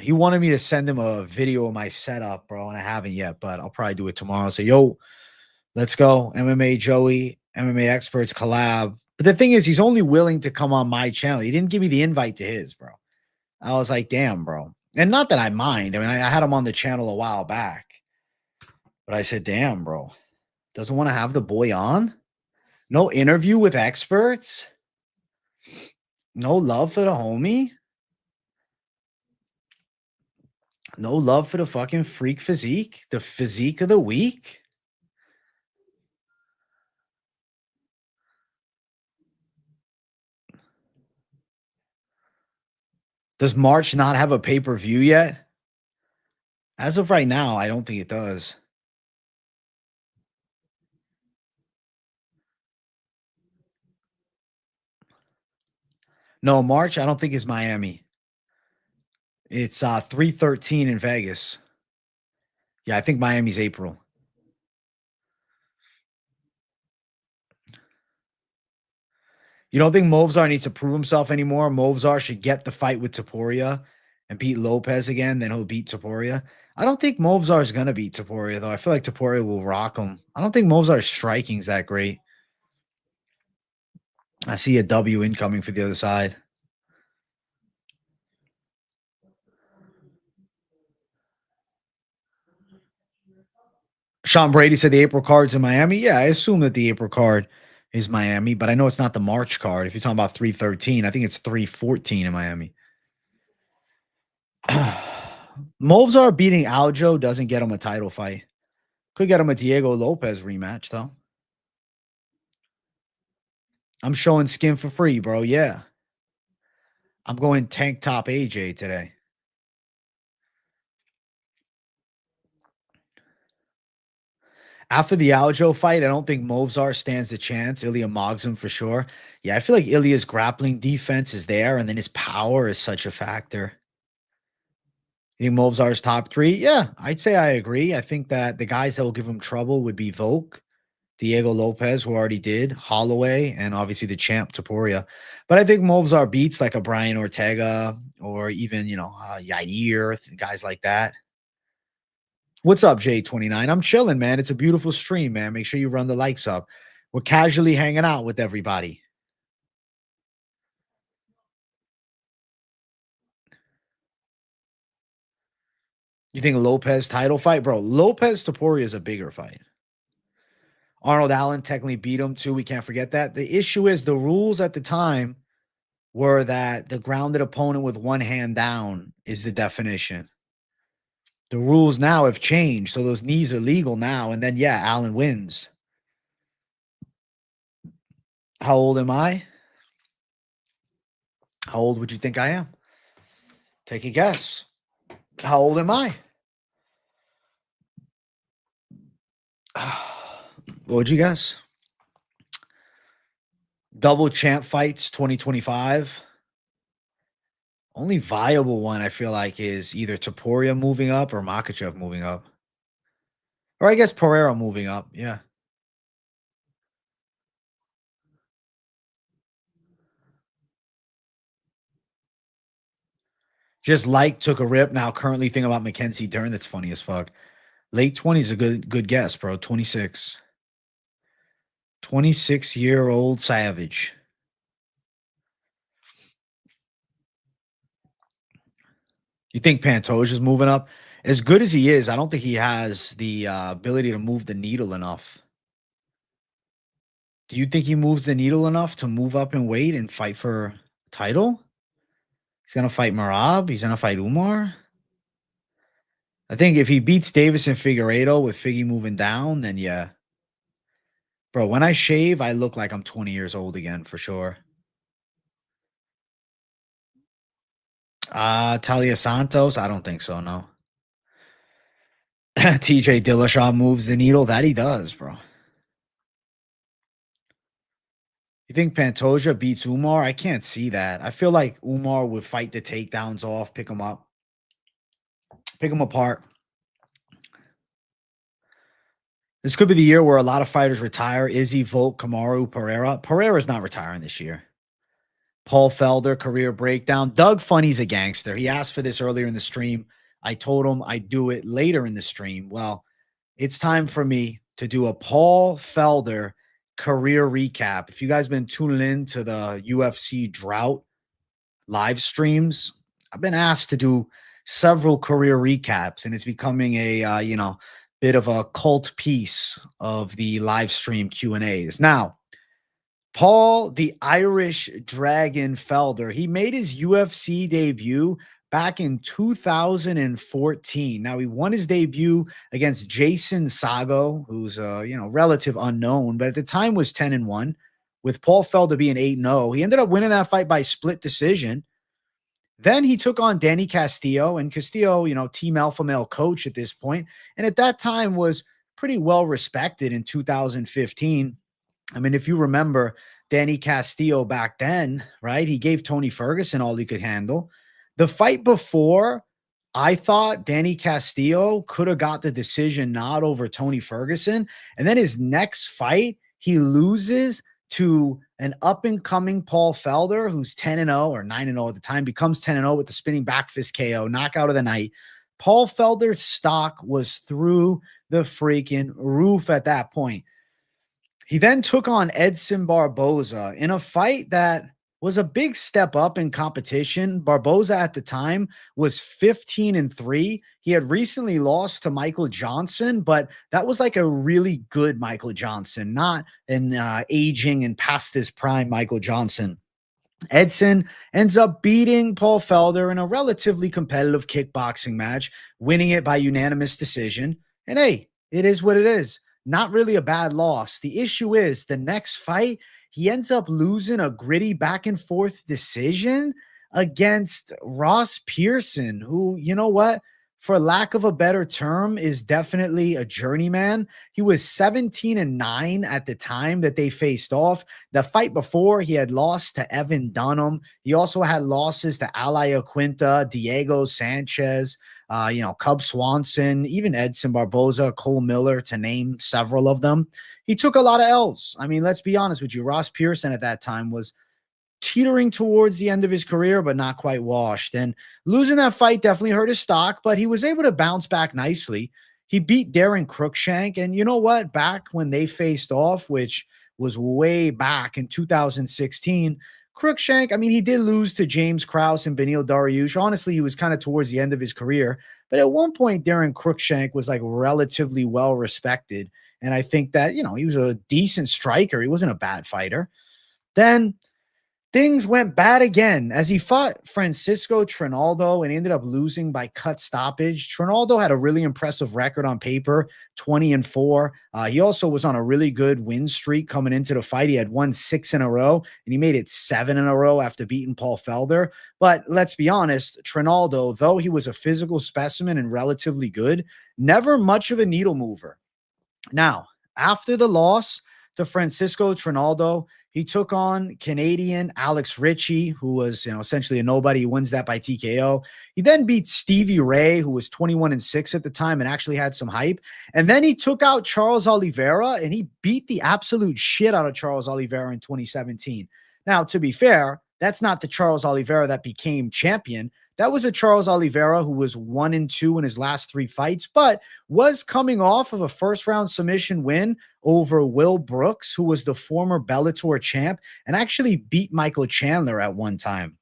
A: He wanted me to send him a video of my setup, bro, and I haven't yet, but I'll probably do it tomorrow. So, yo, let's go. MMA Joey, MMA Experts collab. But the thing is, he's only willing to come on my channel. He didn't give me the invite to his, bro. I was like, damn, bro. And not that I mind. I mean, I had him on the channel a while back. But I said, damn, bro. Doesn't want to have the boy on? No interview with experts? No love for the homie? No love for the fucking freak physique? The physique of the week? Does March not have a pay-per-view yet? As of right now, I don't think it does. No, March, I don't think is Miami. It's 3/13 in Vegas. Yeah, I think Miami's April. You don't think Movzar needs to prove himself anymore? Movzar should get the fight with Taporia and beat Lopez again, then he'll beat Taporia. I don't think Movzar is going to beat Taporia, though. I feel like Taporia will rock him. I don't think Movzar's striking is that great. I see a W incoming for the other side. Sean Brady said the April card's in Miami. Yeah, I assume that the April card is Miami, but I know it's not the March card. If you're talking about 3/13, I think it's 3/14 in Miami. Movzar beating Aljo doesn't get him a title fight. Could get him a Diego Lopez rematch, though. I'm showing skin for free, bro. Yeah. I'm going tank top AJ today. After the Aljo fight, I don't think Movzar stands a chance. Ilya mogs him for sure. Yeah, I feel like Ilya's grappling defense is there, and then his power is such a factor. You think Movzar's top three? Yeah, I'd say I agree. I think that the guys that will give him trouble would be Volk, Diego Lopez, who already did, Holloway, and obviously the champ Taporia. But I think Movzar beats like a Brian Ortega or even, Yair, guys like that. What's up, J29? I'm chilling, man. It's a beautiful stream, man. Make sure you run the likes up. We're casually hanging out with everybody. You think Lopez title fight? Bro, Lopez Taporia is a bigger fight. Arnold Allen technically beat him too. We can't forget that. The issue is the rules at the time were that the grounded opponent with one hand down is the definition. The rules now have changed, so those knees are legal now. And then, yeah, Allen wins. How old am I? How old would you think I am? Take a guess. How old am I? What would you guess? Double champ fights 2025. Only viable one I feel like is either Taporia moving up or Makachev moving up. Or I guess Pereira moving up. Yeah. Just like took a rip. Now currently thinking about Mackenzie Dern. That's funny as fuck. Late 20s a good guess, bro. 26. 26-year-old Savage. You think Pantoja's moving up? As good as he is, I don't think he has the ability to move the needle enough. Do you think he moves the needle enough to move up in weight and fight for title? He's gonna fight Marab. He's gonna fight Umar. I think if he beats Davis and Figueiredo with Figgy moving down, then yeah. Bro, when I shave, I look like I'm 20 years old again for sure. Talia Santos, I don't think so, no. TJ Dillashaw moves the needle. That he does, bro. You think Pantoja beats Umar? I can't see that. I feel like Umar would fight the takedowns off, pick him up, pick him apart. This could be the year where a lot of fighters retire. Izzy, Volk, Kamaru, Pereira. Pereira's not retiring this year. Paul Felder, career breakdown. Doug Funny's a gangster. He asked for this earlier in the stream. I told him I'd do it later in the stream. Well, it's time for me to do a Paul Felder career recap. If you guys been tuning in to the UFC Drought live streams, I've been asked to do several career recaps, and it's becoming a bit of a cult piece of the live stream Q&As. Now, Paul the Irish Dragon Felder. He made his UFC debut back in 2014. Now he won his debut against Jason Sago, who's relative unknown, but at the time was 10-1. With Paul Felder being 8-0, he ended up winning that fight by split decision. Then he took on Danny Castillo, and Castillo, team alpha male coach at this point, and at that time was pretty well respected in 2015. I mean, if you remember Danny Castillo back then, right? He gave Tony Ferguson all he could handle. The fight before, I thought Danny Castillo could have got the decision nod over Tony Ferguson. And then his next fight, he loses to an up-and-coming Paul Felder, who's 10-0 or 9-0 at the time, becomes 10-0 with the spinning back fist KO, knockout of the night. Paul Felder's stock was through the freaking roof at that point. He then took on Edson Barboza in a fight that was a big step up in competition. Barboza at the time was 15-3. He had recently lost to Michael Johnson, but that was like a really good Michael Johnson, not an aging and past his prime Michael Johnson. Edson ends up beating Paul Felder in a relatively competitive kickboxing match, winning it by unanimous decision. And hey, it is what it is. Not really a bad loss. The issue is the next fight, he ends up losing a gritty back and forth decision against Ross Pearson, who, you know what, for lack of a better term, is definitely a journeyman. He was 17-9 at the time that they faced off. The fight before, he had lost to Evan Dunham. He also had losses to Alaya Quinta, Diego Sanchez, Cub Swanson, even Edson Barboza, Cole Miller, to name several of them. He took a lot of L's. I mean, let's be honest with you. Ross Pearson at that time was teetering towards the end of his career, but not quite washed. And losing that fight definitely hurt his stock, but he was able to bounce back nicely. He beat Darren Cruikshank. And you know what? Back when they faced off, which was way back in 2016, Cruikshank, I mean, he did lose to James Krause and Beneil Dariush. Honestly, he was kind of towards the end of his career. But at one point, Darren Cruikshank was like relatively well respected. And I think that, he was a decent striker. He wasn't a bad fighter. Then things went bad again as he fought Francisco Trinaldo and ended up losing by cut stoppage. Trinaldo had a really impressive record on paper, 20-4. He also was on a really good win streak coming into the fight. He had won 6 in a row, and he made it 7 in a row after beating Paul Felder. But let's be honest, Trinaldo, though he was a physical specimen and relatively good, never much of a needle mover. Now, after the loss to Francisco Trinaldo, he took on Canadian Alex Ritchie, who was, essentially a nobody. He wins that by TKO. He then beat Stevie Ray, who was 21-6 at the time and actually had some hype. And then he took out Charles Oliveira, and he beat the absolute shit out of Charles Oliveira in 2017. Now, to be fair, that's not the Charles Oliveira that became champion. That was a Charles Oliveira who was 1-2 in his last 3 fights, but was coming off of a first-round submission win over Will Brooks, who was the former Bellator champ and actually beat Michael Chandler at one time.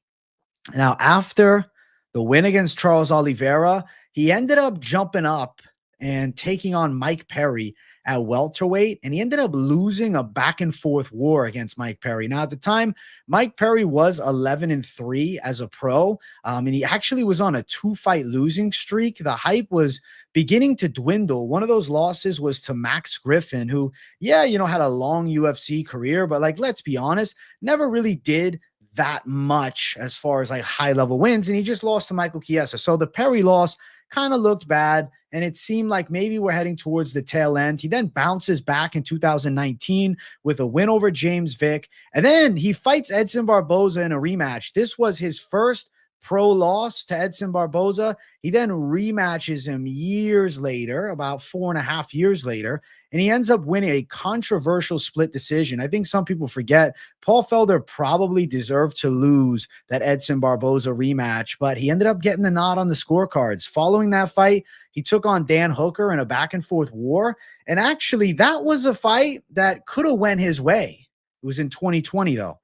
A: Now, after the win against Charles Oliveira, he ended up jumping up and taking on Mike Perry at welterweight, and he ended up losing a back-and-forth war against Mike Perry. Now, at the time, Mike Perry was 11-3 as a pro, and he actually was on a 2-fight losing streak. The hype was beginning to dwindle. One of those losses was to Max Griffin, who, had a long UFC career, but, let's be honest, never really did that much as far as, high-level wins, and he just lost to Michael Chiesa. So the Perry loss kind of looked bad, and it seemed like maybe we're heading towards the tail end. He then bounces back in 2019 with a win over James Vick, and then he fights Edson Barboza in a rematch. This was his first pro loss to Edson Barboza. He then rematches him years later, about 4.5 years later, and he ends up winning a controversial split decision. I think some people forget Paul Felder probably deserved to lose that Edson Barboza rematch, but he ended up getting the nod on the scorecards. Following that fight, he took on Dan Hooker in a back-and-forth war, and actually that was a fight that could have went his way. It was in 2020, though.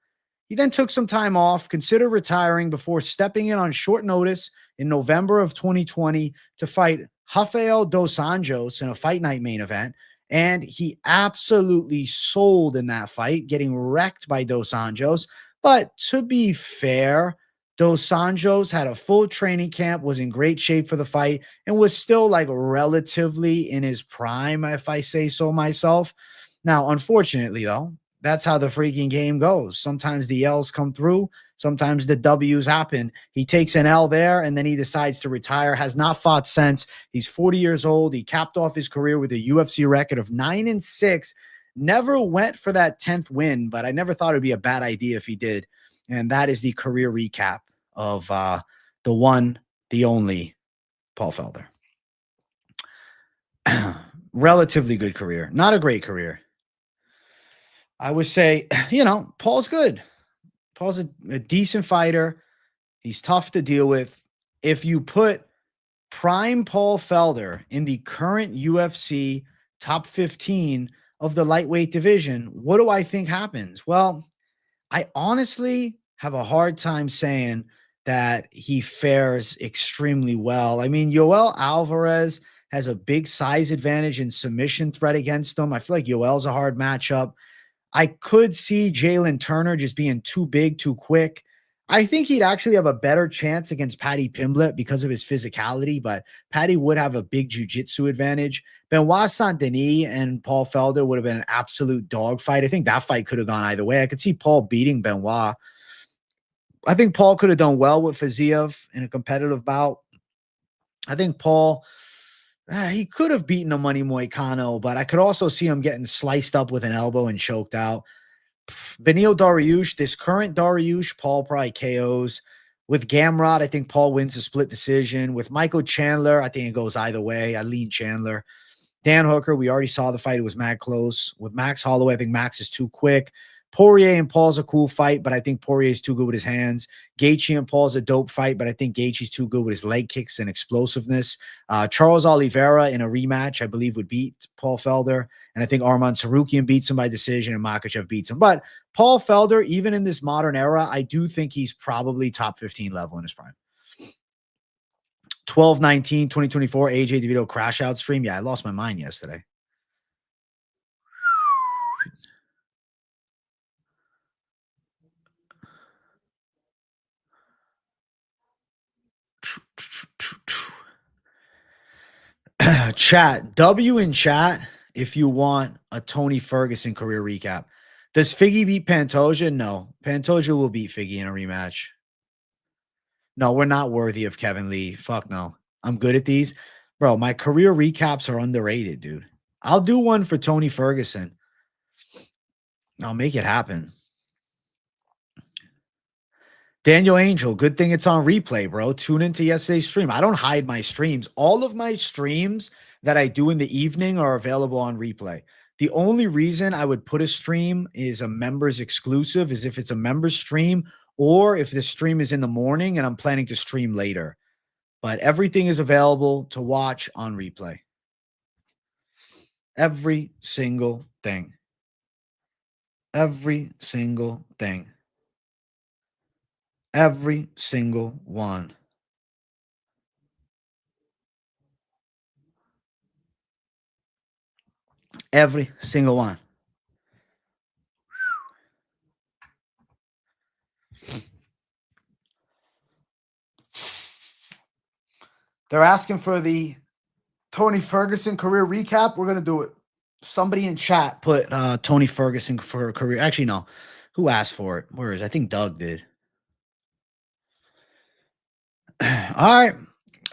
A: He then took some time off, considered retiring before stepping in on short notice in November of 2020 to fight Rafael Dos Anjos in a fight night main event. And he absolutely sold in that fight, getting wrecked by Dos Anjos. But to be fair, Dos Anjos had a full training camp, was in great shape for the fight, and was still like relatively in his prime, if I say so myself. Now, unfortunately, though, that's how the freaking game goes. Sometimes the L's come through, sometimes the W's happen. He takes an L there and then he decides to retire, has not fought since. He's 40 years old. He capped off his career with a UFC record of 9-6. Never went for that 10th win, but I never thought it'd be a bad idea if he did. And that is the career recap of the one, the only Paul Felder. Relatively good career. Not a great career. I would say, Paul's good. Paul's a decent fighter. He's tough to deal with. If you put prime Paul Felder in the current UFC top 15 of the lightweight division, what do I think happens? Well, I honestly have a hard time saying that he fares extremely well. I mean, Yoel Alvarez has a big size advantage and submission threat against him. I feel like Yoel's a hard matchup. I could see Jalen Turner just being too big, too quick. I think he'd actually have a better chance against Paddy Pimblett because of his physicality, but Paddy would have a big jiu-jitsu advantage. Benoit Saint-Denis and Paul Felder would have been an absolute dogfight. I think that fight could have gone either way. I could see Paul beating Benoit. I think Paul could have done well with Fiziev in a competitive bout. I think Paul, he could have beaten a Money Moicano, but I could also see him getting sliced up with an elbow and choked out. Beneil Dariush, this current Dariush, Paul probably KOs. With Gamrot, I think Paul wins a split decision. With Michael Chandler, I think it goes either way. I lean Chandler. Dan Hooker, we already saw the fight. It was mad close. With Max Holloway, I think Max is too quick. Poirier and Paul's a cool fight, but I think Poirier is too good with his hands. Gaethje and Paul's a dope fight, but I think Gaethje's too good with his leg kicks and explosiveness. Charles Oliveira in a rematch, I believe, would beat Paul Felder. And I think Arman Sarukian beats him by decision and Makhachev beats him. But Paul Felder, even in this modern era, I do think he's probably top 15 level in his prime. 12/19/2024 AJ DeVito crash out stream. Yeah, I lost my mind yesterday. Chat, W in chat if you want a Tony Ferguson career recap. Does Figgy beat Pantoja? No. Pantoja will beat Figgy in a rematch. No, we're not worthy of Kevin Lee. Fuck no. I'm good at these. Bro, my career recaps are underrated, dude. I'll do one for Tony Ferguson. I'll make it happen. Daniel Angel, good thing it's on replay, bro. Tune into yesterday's stream. I don't hide my streams. All of my streams that I do in the evening are available on replay. The only reason I would put a stream is a members exclusive is if it's a members stream or if the stream is in the morning and I'm planning to stream later. But everything is available to watch on replay. Every single thing. Every single thing. Every single one. Every single one. They're asking for the Tony Ferguson career recap. We're going to do it. Somebody in chat put Tony Ferguson for a career. Actually, no. Who asked for it? Where is it? I think Doug did. All right.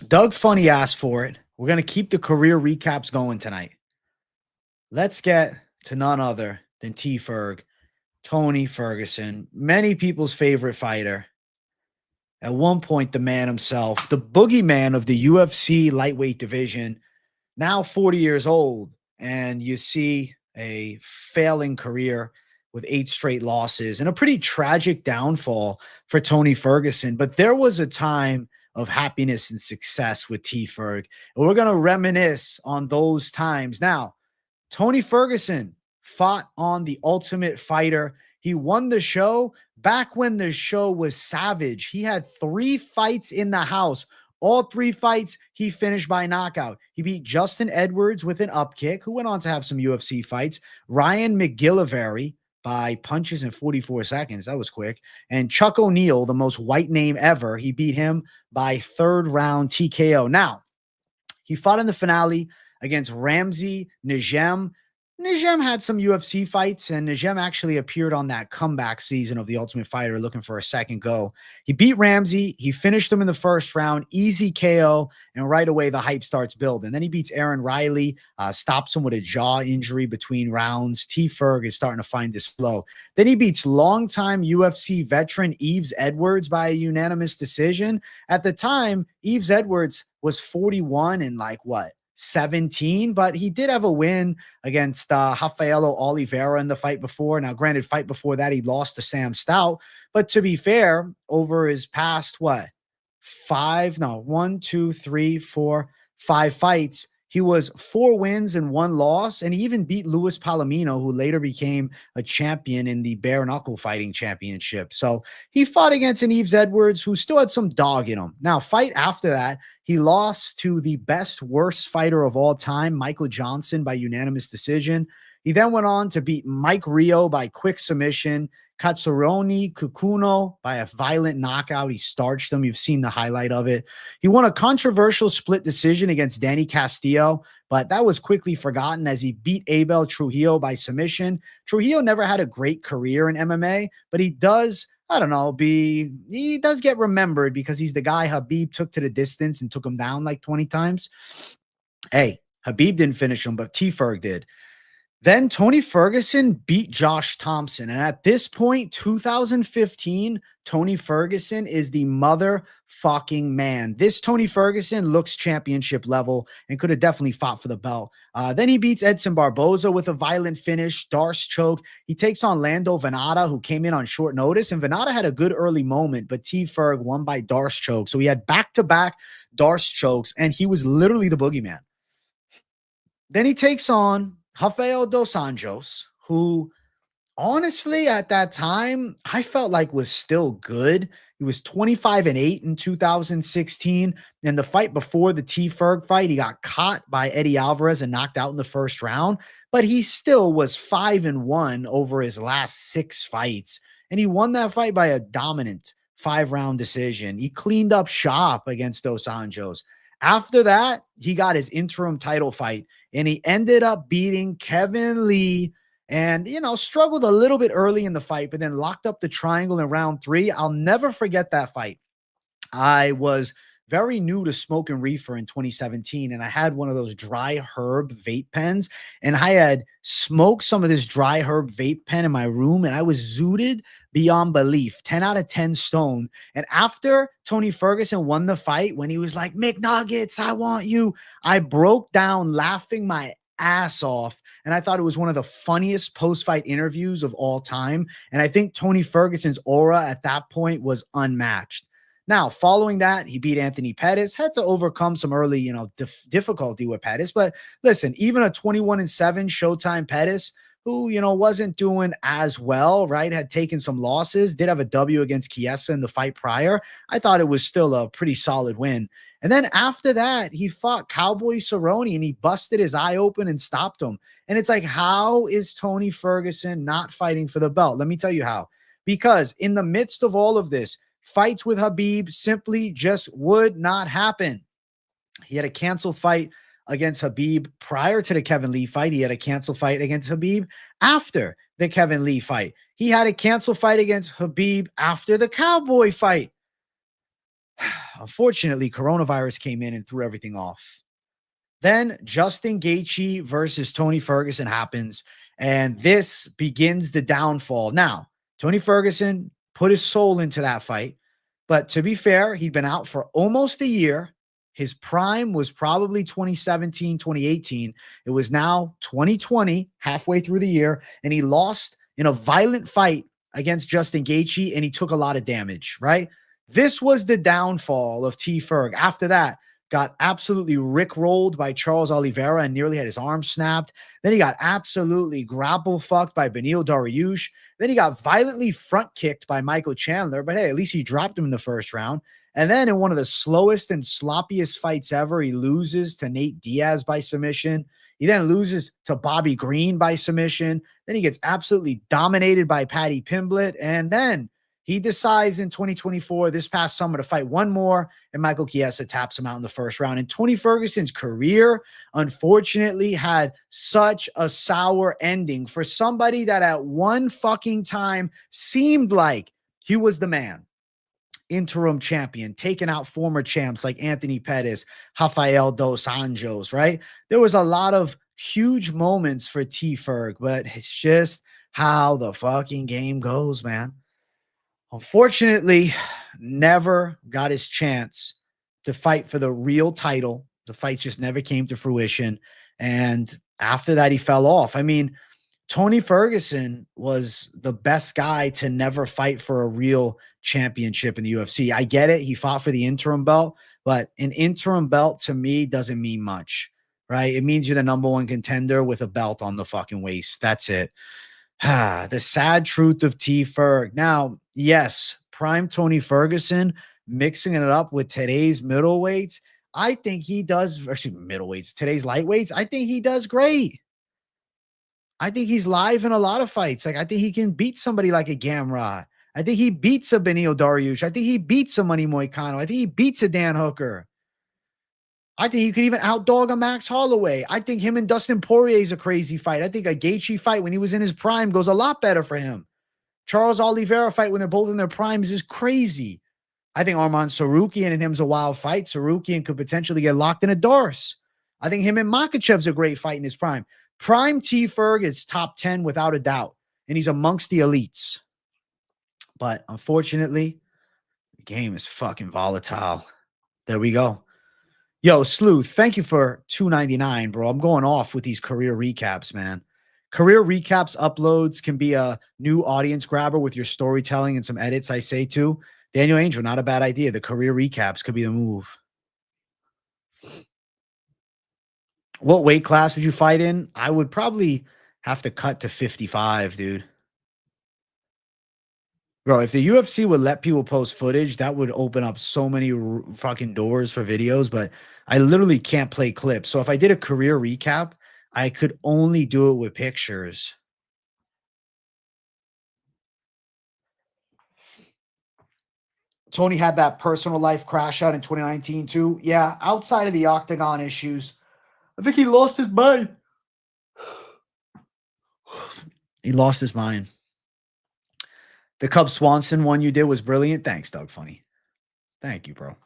A: Doug Funny asked for it. We're going to keep the career recaps going tonight. Let's get to none other than T-Ferg, Tony Ferguson, many people's favorite fighter. At one point, the man himself, the boogeyman of the UFC lightweight division, now 40 years old. And you see a failing career with 8 straight losses and a pretty tragic downfall for Tony Ferguson. But there was a time of happiness and success with T-Ferg. And we're going to reminisce on those times. Now, Tony Ferguson fought on The Ultimate Fighter. He won the show back when the show was savage. He had 3 fights in the house, All 3 fights, he finished by knockout. He beat Justin Edwards with an upkick, who went on to have some UFC fights. Ryan McGillivray by punches in 44 seconds. That was quick. And Chuck O'Neal, the most white name ever, he beat him by third round TKO. Now, he fought in the finale against Ramsey Najem. Najem had some UFC fights, and Najem actually appeared on that comeback season of The Ultimate Fighter looking for a second go. He beat Ramsey. He finished him in the first round, easy KO, and right away the hype starts building. Then he beats Aaron Riley, stops him with a jaw injury between rounds. T. Ferg is starting to find his flow. Then he beats longtime UFC veteran Yves Edwards by a unanimous decision. At the time, Yves Edwards was 41 and 17, but he did have a win against Rafaelo Oliveira in the fight before. Now, granted, fight before that, he lost to Sam Stout. But to be fair, over his past, 5 fights, he was 4 wins and 1 loss, and he even beat Luis Palomino, who later became a champion in the bare knuckle fighting championship. So he fought against an Yves Edwards who still had some dog in him. Now, fight after that, he lost to the worst fighter of all time, Michael Johnson, by unanimous decision. He then went on to beat Mike Rio by quick submission, Katsuroni Kukuno by a violent knockout. He starched him. You've seen the highlight of it. He won a controversial split decision against Danny Castillo, but that was quickly forgotten as he beat Abel Trujillo by submission. Trujillo never had a great career in MMA, but he does, he does get remembered because he's the guy Khabib took to the distance and took him down like 20 times. Hey, Khabib didn't finish him, but T-Ferg did. Then Tony Ferguson beat Josh Thompson. And at this point, 2015, Tony Ferguson is the motherfucking man. This Tony Ferguson looks championship level and could have definitely fought for the belt. Then he beats Edson Barboza with a violent finish, Darce choke. He takes on Lando Venata, who came in on short notice. And Venata had a good early moment, but T-Ferg won by Darce choke. So he had back-to-back Darce chokes, and he was literally the boogeyman. Then he takes on Rafael dos Anjos, who honestly at that time I felt like was still good. He was 25-8 in 2016. And the fight before the T-Ferg fight, he got caught by Eddie Alvarez and knocked out in the first round, but he still was 5-1 over his last 6 fights. And he won that fight by a dominant 5-round decision. He cleaned up shop against Dos Anjos. After that, he got his interim title fight, and he ended up beating Kevin Lee and, struggled a little bit early in the fight, but then locked up the triangle in round 3. I'll never forget that fight. I was very new to smoking reefer in 2017, and I had one of those dry herb vape pens, and I had smoked some of this dry herb vape pen in my room, and I was zooted beyond belief, 10 out of 10 stone. And after Tony Ferguson won the fight, when he was like, McNuggets, I want you, I broke down laughing my ass off. And I thought it was one of the funniest post-fight interviews of all time. And I think Tony Ferguson's aura at that point was unmatched. Now, following that, he beat Anthony Pettis, had to overcome some early, difficulty with Pettis. But listen, even a 21-7 Showtime Pettis, who, wasn't doing as well, right? Had taken some losses, did have a W against Chiesa in the fight prior. I thought it was still a pretty solid win. And then after that, he fought Cowboy Cerrone and he busted his eye open and stopped him. And it's like, how is Tony Ferguson not fighting for the belt? Let me tell you how. Because in the midst of all of this, fights with Khabib simply just would not happen. He had a canceled fight against Khabib prior to the Kevin Lee fight. He had a canceled fight against Khabib after the Kevin Lee fight. He had a canceled fight against Khabib after the Cowboy fight. Unfortunately, coronavirus came in and threw everything off. Then Justin Gaethje versus Tony Ferguson happens, and this begins the downfall. Now, Tony Ferguson put his soul into that fight, but to be fair, he'd been out for almost a year. His prime was probably 2017, 2018. It was now 2020, halfway through the year, and he lost in a violent fight against Justin Gaethje, and he took a lot of damage, right? This was the downfall of T-Ferg. After that, got absolutely rickrolled by Charles Oliveira and nearly had his arm snapped. Then he got absolutely grapple fucked by Beneil Dariush. Then he got violently front kicked by Michael Chandler, but hey, at least he dropped him in the first round. And then in one of the slowest and sloppiest fights ever, he loses to Nate Diaz by submission. He then loses to Bobby Green by submission. Then he gets absolutely dominated by Paddy Pimblett. And then he decides in 2024, this past summer, to fight one more, and Michael Chiesa taps him out in the first round. And Tony Ferguson's career, unfortunately, had such a sour ending for somebody that at one fucking time seemed like he was the man. Interim champion, taking out former champs like Anthony Pettis, Rafael dos Anjos, right? There was a lot of huge moments for T-Ferg, but it's just how the fucking game goes, man. Unfortunately, never got his chance to fight for the real title. The fights just never came to fruition. And after that, he fell off. I mean, Tony Ferguson was the best guy to never fight for a real championship in the UFC. I get it. He fought for the interim belt, but an interim belt to me doesn't mean much, right? It means you're the number one contender with a belt on the fucking waist. That's it. The sad truth of T-Ferg. Now, yes, prime Tony Ferguson, mixing it up with today's middleweights. I think he does, actually middleweights, today's lightweights. I think he does great. I think he's live in a lot of fights. Like, I think he can beat somebody like a Gamrot. I think he beats a Benil Dariush. I think he beats a Money Moicano. I think he beats a Dan Hooker. I think he could even outdog a Max Holloway. I think him and Dustin Poirier is a crazy fight. I think a Gaethje fight when he was in his prime goes a lot better for him. Charles Oliveira fight when they're both in their primes is crazy. I think Arman Sarukian and him's a wild fight. Sarukian could potentially get locked in a Doris. I think him and Makhachev's a great fight in his prime. Prime T-Ferg is top 10 without a doubt, and he's amongst the elites. But unfortunately, the game is fucking volatile. There we go. Yo, Sleuth, thank you for $2.99, bro. I'm going off with these career recaps, man. Career recaps uploads can be a new audience grabber with your storytelling and some edits, I say too. Daniel Angel, not a bad idea. The career recaps could be the move. What weight class would you fight in? I would probably have to cut to 55, dude. Bro, if the UFC would let people post footage, that would open up so many fucking doors for videos, but I literally can't play clips. So if I did a career recap, I could only do it with pictures. Tony had that personal life crash out in 2019 too. Yeah, outside of the octagon issues, I think he lost his mind. He lost his mind. The Cub Swanson one you did was brilliant. Thanks, Doug Funny. Thank you, bro.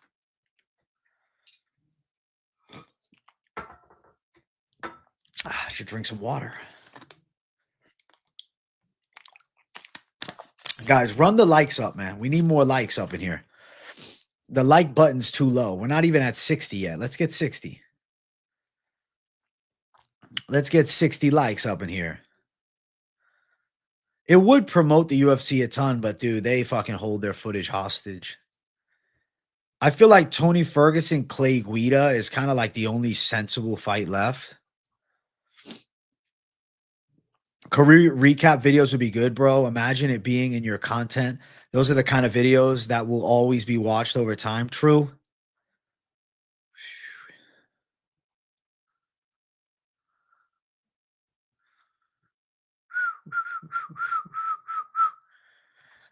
A: I should drink some water. Guys, run the likes up, man. We need more likes up in here. The like button's too low. We're not even at 60 yet. Let's get 60. Let's get 60 likes up in here. It would promote the UFC a ton, but dude, they fucking hold their footage hostage. I feel like Tony Ferguson, Clay Guida is kind of like the only sensible fight left. Career recap videos would be good, bro. Imagine it being in your content. Those are the kind of videos that will always be watched over time. True.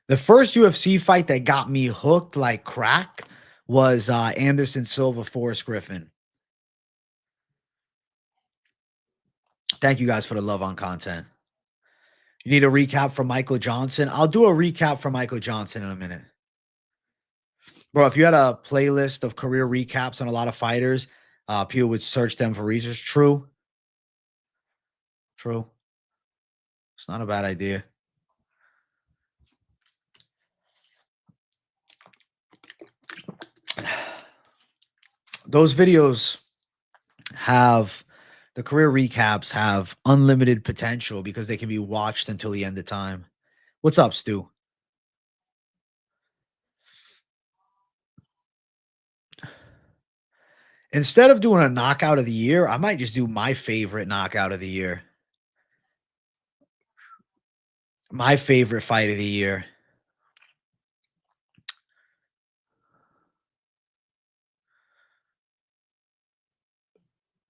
A: The first UFC fight that got me hooked like crack was Anderson Silva, Forrest Griffin. Thank you guys for the love on content. You need a recap from Michael Johnson? I'll do a recap from Michael Johnson in a minute. Bro, if you had a playlist of career recaps on a lot of fighters, people would search them for research. True. True. It's not a bad idea. Those videos have, the career recaps have unlimited potential because they can be watched until the end of time. What's up, Stu? Instead of doing a knockout of the year, I might just do my favorite knockout of the year. My favorite fight of the year.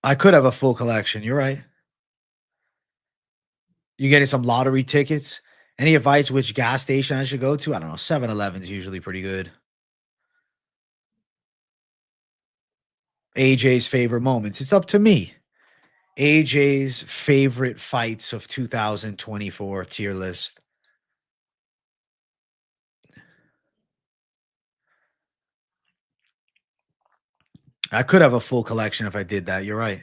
A: I could have a full collection. You're right. You getting some lottery tickets? Any advice which gas station I should go to? I don't know. 7-Eleven's usually pretty good. AJ's favorite moments. It's up to me. AJ's favorite fights of 2024 tier list. I could have a full collection if I did that. You're right.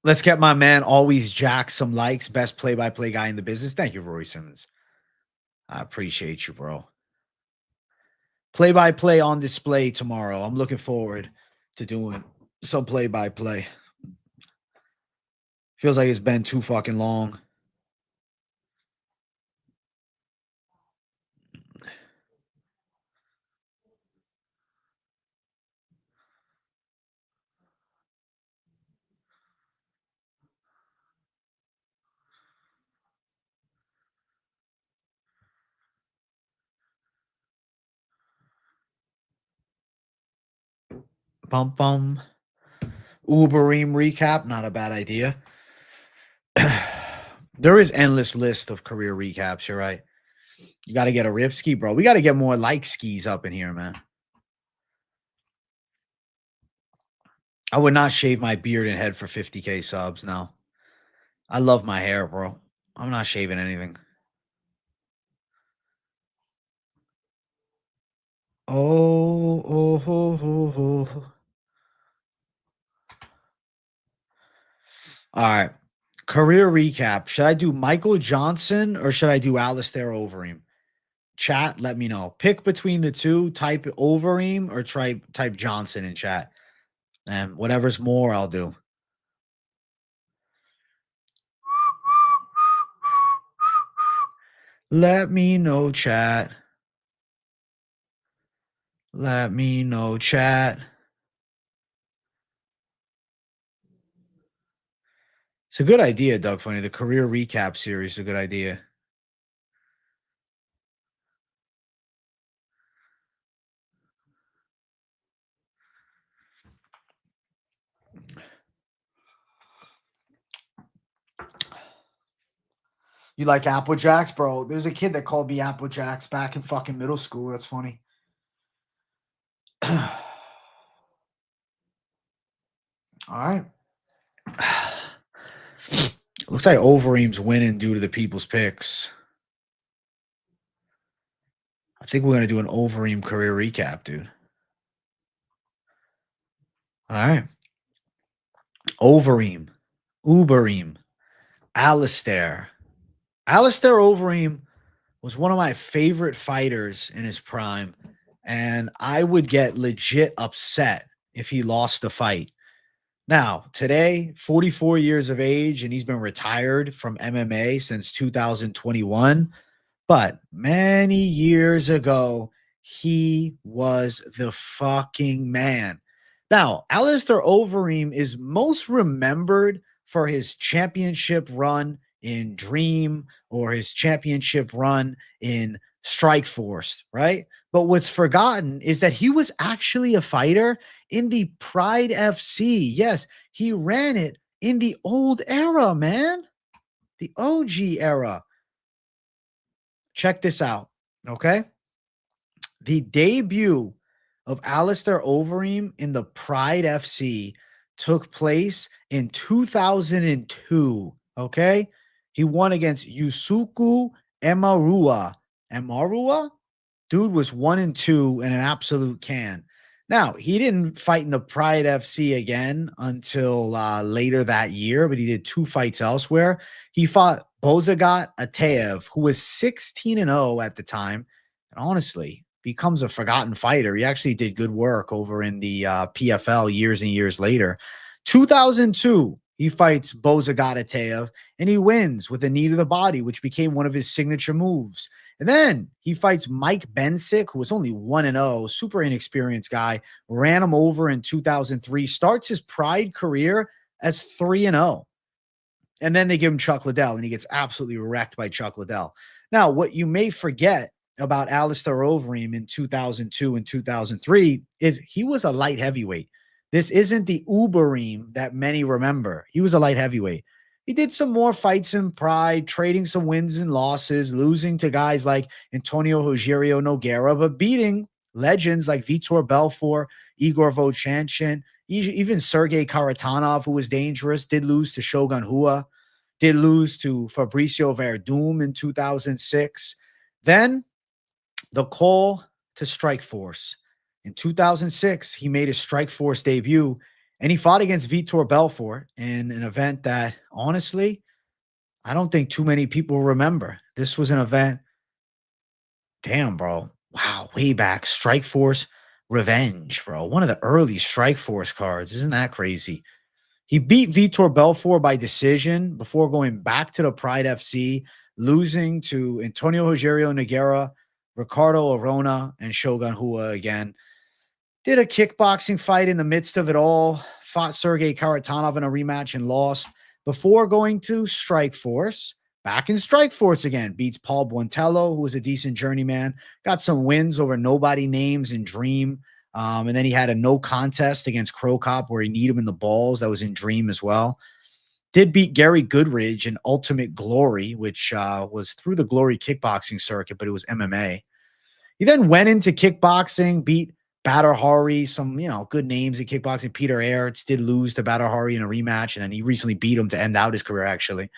A: Let's get my man always Jack some likes. Best play-by-play guy in the business. Thank you, Rory Simmons. I appreciate you, bro. Play-by-play on display tomorrow. I'm looking forward to doing some play-by-play. Feels like it's been too fucking long. Bum bum. Overeem recap, not a bad idea. There is endless list of career recaps. You're right. You got to get a rip ski, bro. We got to get more like skis up in here, man. I would not shave my beard and head for 50K subs. No, I love my hair, bro. I'm not shaving anything. Oh. All right. Career recap. Should I do Michael Johnson or should I do Alistair Overeem? Chat, let me know. Pick between the two. Type Overeem or type Johnson in chat. And whatever's more, I'll do. Let me know, chat. Let me know, chat. It's a good idea, Doug Funny. The career recap series is a good idea. You like Apple Jacks, bro? There's a kid that called me Apple Jacks back in fucking middle school. That's funny. All right. Looks like Overeem's winning due to the people's picks. I think we're going to do an Overeem career recap, dude. All right. Overeem, Ubereem, Alistair. Alistair Overeem was one of my favorite fighters in his prime, and I would get legit upset if he lost the fight. Now, today, 44 years of age, and he's been retired from MMA since 2021. But many years ago, he was the fucking man. Now, Alistair Overeem is most remembered for his championship run in Dream or his championship run in Strikeforce, right? But what's forgotten is that he was actually a fighter in the Pride FC. Yes, he ran it in the old era, man. The OG era. Check this out, okay? The debut of Alistair Overeem in the Pride FC took place in 2002, okay? He won against Yusuku Emarua. Emarua? Dude was 1-2 in an absolute can. Now, he didn't fight in the Pride FC again until later that year, but he did 2 fights elsewhere. He fought Bozagat Ataev, who was 16-0 at the time. And honestly, becomes a forgotten fighter. He actually did good work over in the PFL years and years later. 2002, he fights Bozagat Ataev, and he wins with a knee to the body, which became one of his signature moves. And then he fights Mike Bensick, who was only 1-0, super inexperienced guy, ran him over in 2003, starts his Pride career as 3-0. And then they give him Chuck Liddell, and he gets absolutely wrecked by Chuck Liddell. Now, what you may forget about Alistair Overeem in 2002 and 2003 is he was a light heavyweight. This isn't the Ubereem that many remember. He was a light heavyweight. He did some more fights in pride, trading some wins and losses, losing to guys like Antonio Rogerio Nogueira, but beating legends like Vitor Belfort, Igor Vovchanchyn, even Sergey Karatanov, who was dangerous, did lose to Shogun Rua, did lose to Fabricio Verdum in 2006. Then the call to Strikeforce. In 2006, he made his Strikeforce debut, and he fought against Vitor Belfort in an event that, honestly, I don't think too many people remember. This was an event, damn, bro. Wow, way back. Strikeforce Revenge, bro. One of the early Strikeforce cards. Isn't that crazy? He beat Vitor Belfort by decision before going back to the Pride FC, losing to Antonio Rogerio Nogueira, Ricardo Arona, and Shogun Rua again. Did a kickboxing fight in the midst of it all, fought Sergey Karatanov in a rematch and lost before going to Strikeforce. Back in Strikeforce again, beats Paul Buentello, who was a decent journeyman, got some wins over nobody names in Dream. And then he had a no contest against Crow Cop where he kneed him in the balls. That was in Dream as well. Did beat Gary Goodridge in Ultimate Glory, which was through the Glory kickboxing circuit, but it was MMA. He then went into kickboxing, beat Badr Hari, some, good names in kickboxing. Peter Aerts did lose to Badr Hari in a rematch, and then he recently beat him to end out his career, actually.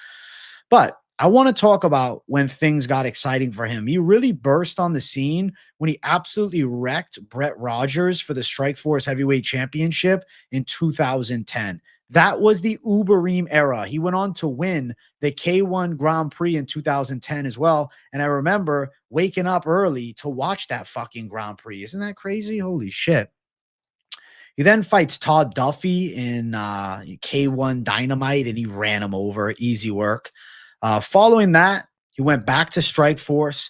A: But I want to talk about when things got exciting for him. He really burst on the scene when he absolutely wrecked Brett Rogers for the Strikeforce Heavyweight Championship in 2010. That was the Ubereem era. He went on to win the K1 Grand Prix in 2010 as well. And I remember waking up early to watch that fucking Grand Prix. Isn't that crazy? Holy shit. He then fights Todd Duffy in K1 Dynamite, and he ran him over. Easy work. Following that, he went back to Strikeforce.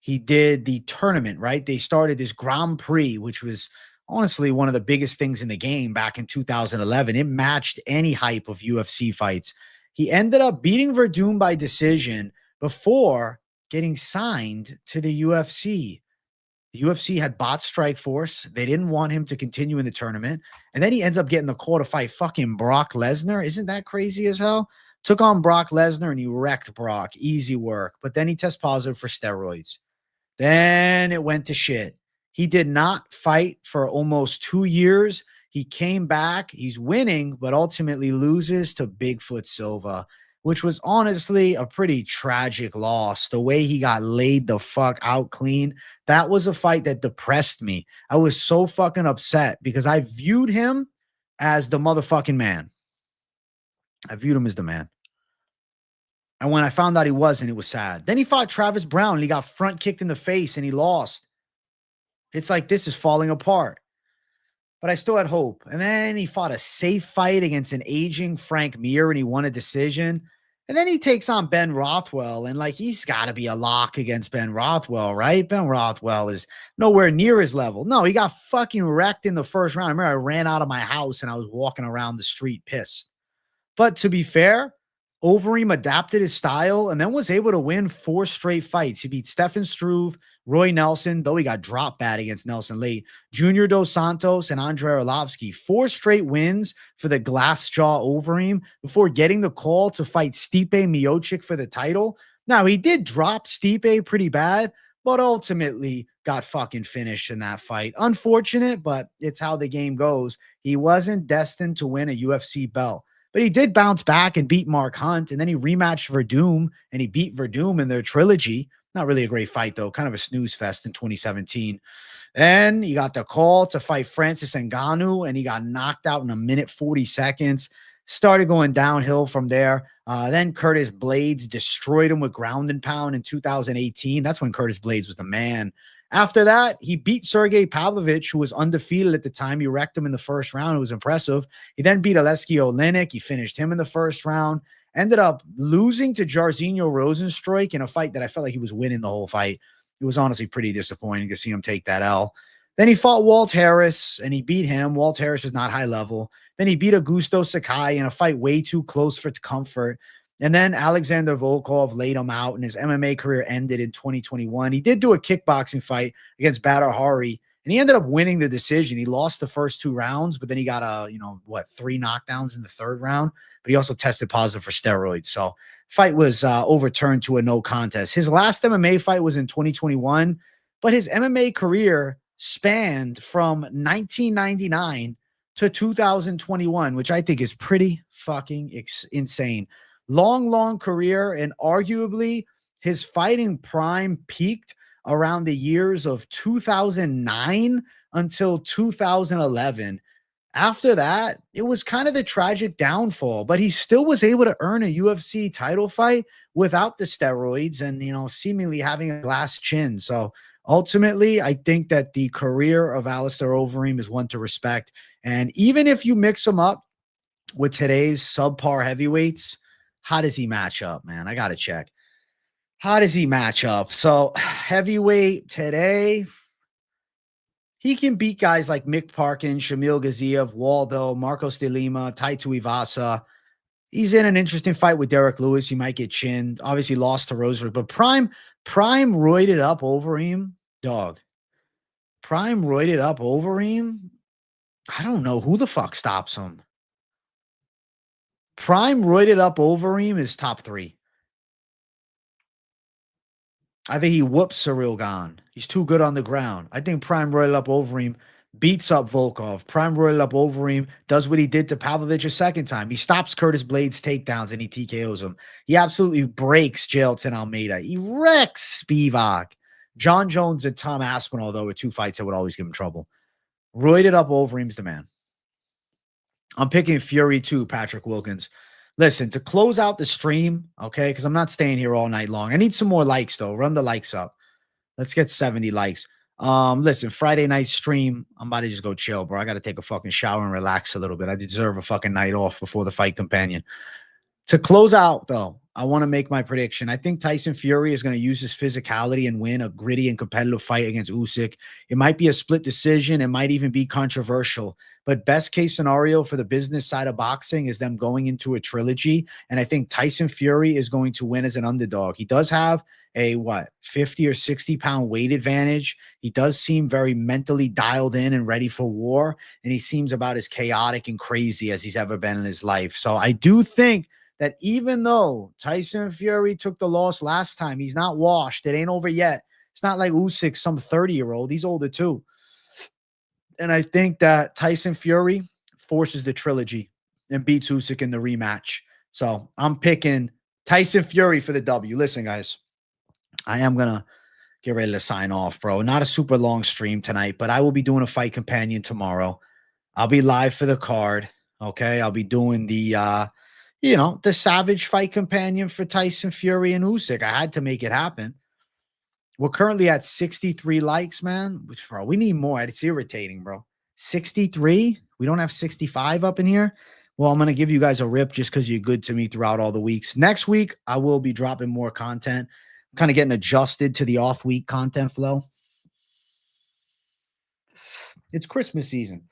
A: He did the tournament, right? They started this Grand Prix, which was honestly one of the biggest things in the game back in 2011. It matched any hype of UFC fights. He ended up beating Verdum by decision before getting signed to the UFC. The UFC had bought Strikeforce. They didn't want him to continue in the tournament. And then he ends up getting the call to fight fucking Brock Lesnar. Isn't that crazy as hell? Took on Brock Lesnar and he wrecked Brock. Easy work. But then he tests positive for steroids. Then it went to shit. He did not fight for almost 2 years. He came back. He's winning, but ultimately loses to Bigfoot Silva, which was honestly a pretty tragic loss. The way he got laid the fuck out clean, that was a fight that depressed me. I was so fucking upset because I viewed him as the motherfucking man. I viewed him as the man. And when I found out he wasn't, it was sad. Then he fought Travis Brown and he got front kicked in the face and he lost. It's like, this is falling apart. But I still had hope. And then he fought a safe fight against an aging Frank Mir and he won a decision. And then he takes on Ben Rothwell. And he's got to be a lock against Ben Rothwell, right? Ben Rothwell is nowhere near his level. No, he got fucking wrecked in the first round. I remember I ran out of my house and I was walking around the street pissed. But to be fair, Overeem adapted his style and then was able to win 4 straight fights. He beat Stefan Struve, Roy Nelson, though he got dropped bad against Nelson late, Junior Dos Santos, and Andrei Arlovsky. 4 straight wins for the glass jaw Overeem before getting the call to fight Stipe Miocic for the title. Now, he did drop Stipe pretty bad, but ultimately got fucking finished in that fight. Unfortunate, but it's how the game goes. He wasn't destined to win a UFC belt. But he did bounce back and beat Mark Hunt, and then he rematched Verdum, and he beat Verdum in their trilogy. Not really a great fight, though. Kind of a snooze fest in 2017. Then he got the call to fight Francis Ngannou, and he got knocked out in 1:40. Started going downhill from there. Then Curtis Blades destroyed him with ground and pound in 2018. That's when Curtis Blades was the man. After that, he beat Sergey Pavlovich, who was undefeated at the time. He wrecked him in the first round. It was impressive. He then beat Aleksei Oleinik. He finished him in the first round. Ended up losing to Jairzinho Rozenstruik in a fight that I felt like he was winning the whole fight. It was honestly pretty disappointing to see him take that L. Then he fought Walt Harris, and he beat him. Walt Harris is not high level. Then he beat Augusto Sakai in a fight way too close for comfort. And then Alexander Volkov laid him out, and his MMA career ended in 2021. He did do a kickboxing fight against Badr Hari, And he ended up winning the decision. He lost the first 2 rounds, but then he got 3 knockdowns in the 3rd round. But he also tested positive for steroids. So fight was overturned to a no contest. His last MMA fight was in 2021, but his MMA career spanned from 1999 to 2021, which I think is pretty fucking insane. Long career, and arguably his fighting prime peaked around the years of 2009 until 2011. After that, it was kind of the tragic downfall, but he still was able to earn a UFC title fight without the steroids and, seemingly having a glass chin. So ultimately, I think that the career of Alistair Overeem is one to respect. And even if you mix him up with today's subpar heavyweights, how does he match up, man? I got to check. How does he match up? So heavyweight today, he can beat guys like Mick Parkin, Shamil Gaziev, Waldo, Marcos de Lima, Tai Tuivasa. He's in an interesting fight with Derek Lewis. He might get chinned. Obviously lost to Rosary, but Prime roided up Overeem, dog. Prime roided up Overeem. I don't know who the fuck stops him. Prime roided up Overeem is top 3. I think he whoops Cyril Gane. He's too good on the ground. I think Prime roided up Overeem beats up Volkov. Prime roided up Overeem does what he did to Pavlovich a second time. He stops Curtis Blades' takedowns and he TKOs him. He absolutely breaks Jailton Almeida. He wrecks Spivak. John Jones and Tom Aspinall, though, were 2 fights that would always give him trouble. Roided up Overeem's the man. I'm picking Fury too, Patrick Wilkins. Listen, to close out the stream, okay, because I'm not staying here all night long. I need some more likes, though. Run the likes up. Let's get 70 likes. Listen, Friday night stream, I'm about to just go chill, bro. I got to take a fucking shower and relax a little bit. I deserve a fucking night off before the fight companion. To close out, though, I want to make my prediction. I think Tyson Fury is going to use his physicality and win a gritty and competitive fight against Usyk. It might be a split decision. It might even be controversial. But best case scenario for the business side of boxing is them going into a trilogy. And I think Tyson Fury is going to win as an underdog. He does have a 50 or 60 pound weight advantage. He does seem very mentally dialed in and ready for war. And he seems about as chaotic and crazy as he's ever been in his life. So I do think that even though Tyson Fury took the loss last time, he's not washed. It ain't over yet. It's not like Usyk, some 30-year-old. He's older too. And I think that Tyson Fury forces the trilogy and beats Usyk in the rematch. So I'm picking Tyson Fury for the W. Listen, guys, I am going to get ready to sign off, bro. Not a super long stream tonight, but I will be doing a fight companion tomorrow. I'll be live for the card. Okay. I'll be doing the Savage fight companion for Tyson Fury and Usyk. I had to make it happen. We're currently at 63 likes, man. Bro, we need more. It's irritating, bro. 63? We don't have 65 up in here? Well, I'm going to give you guys a rip just because you're good to me throughout all the weeks. Next week, I will be dropping more content. I'm kind of getting adjusted to the off-week content flow. It's Christmas season.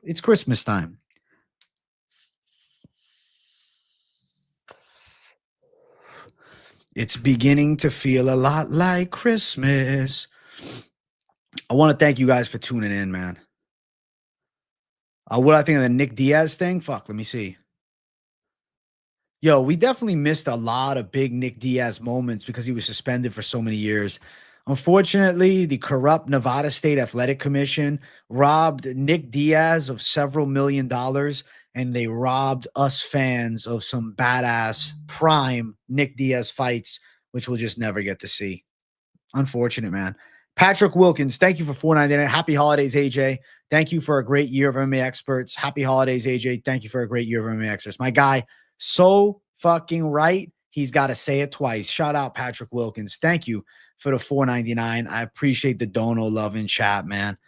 A: It's Christmas time. It's beginning to feel a lot like Christmas. I want to thank you guys for tuning in, man. What I think of the Nick Diaz thing? Fuck, let me see. Yo, we definitely missed a lot of big Nick Diaz moments because he was suspended for so many years. Unfortunately, the corrupt Nevada State Athletic Commission robbed Nick Diaz of several $1 million, and they robbed us fans of some badass prime Nick Diaz fights, which we'll just never get to see. Unfortunate, man. Patrick Wilkins, thank you for $4.99. Happy holidays, AJ. Thank you for a great year of MMA experts. Happy holidays, AJ. Thank you for a great year of MMA experts. My guy, so fucking right. He's got to say it twice. Shout out Patrick Wilkins. Thank you for the $4.99. I appreciate the dono love in chat, man.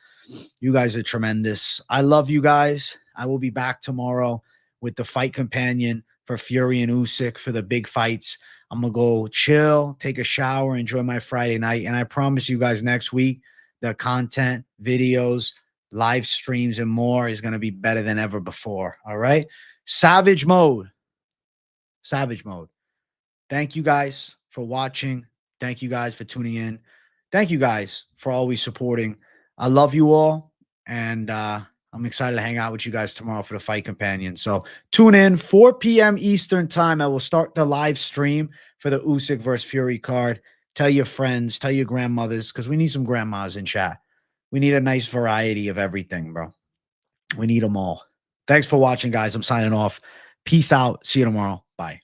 A: You guys are tremendous. I love you guys. I will be back tomorrow with the fight companion for Fury and Usyk for the big fights. I'm going to go chill, take a shower, enjoy my Friday night. And I promise you guys next week, the content, videos, live streams, and more is going to be better than ever before. All right? Savage mode. Savage mode. Thank you guys for watching. Thank you guys for tuning in. Thank you guys for always supporting. I love you all, and I'm excited to hang out with you guys tomorrow for the Fight Companion. So tune in 4 p.m. Eastern time. I will start the live stream for the Usyk versus Fury card. Tell your friends, tell your grandmothers, because we need some grandmas in chat. We need a nice variety of everything, bro. We need them all. Thanks for watching, guys. I'm signing off. Peace out. See you tomorrow. Bye.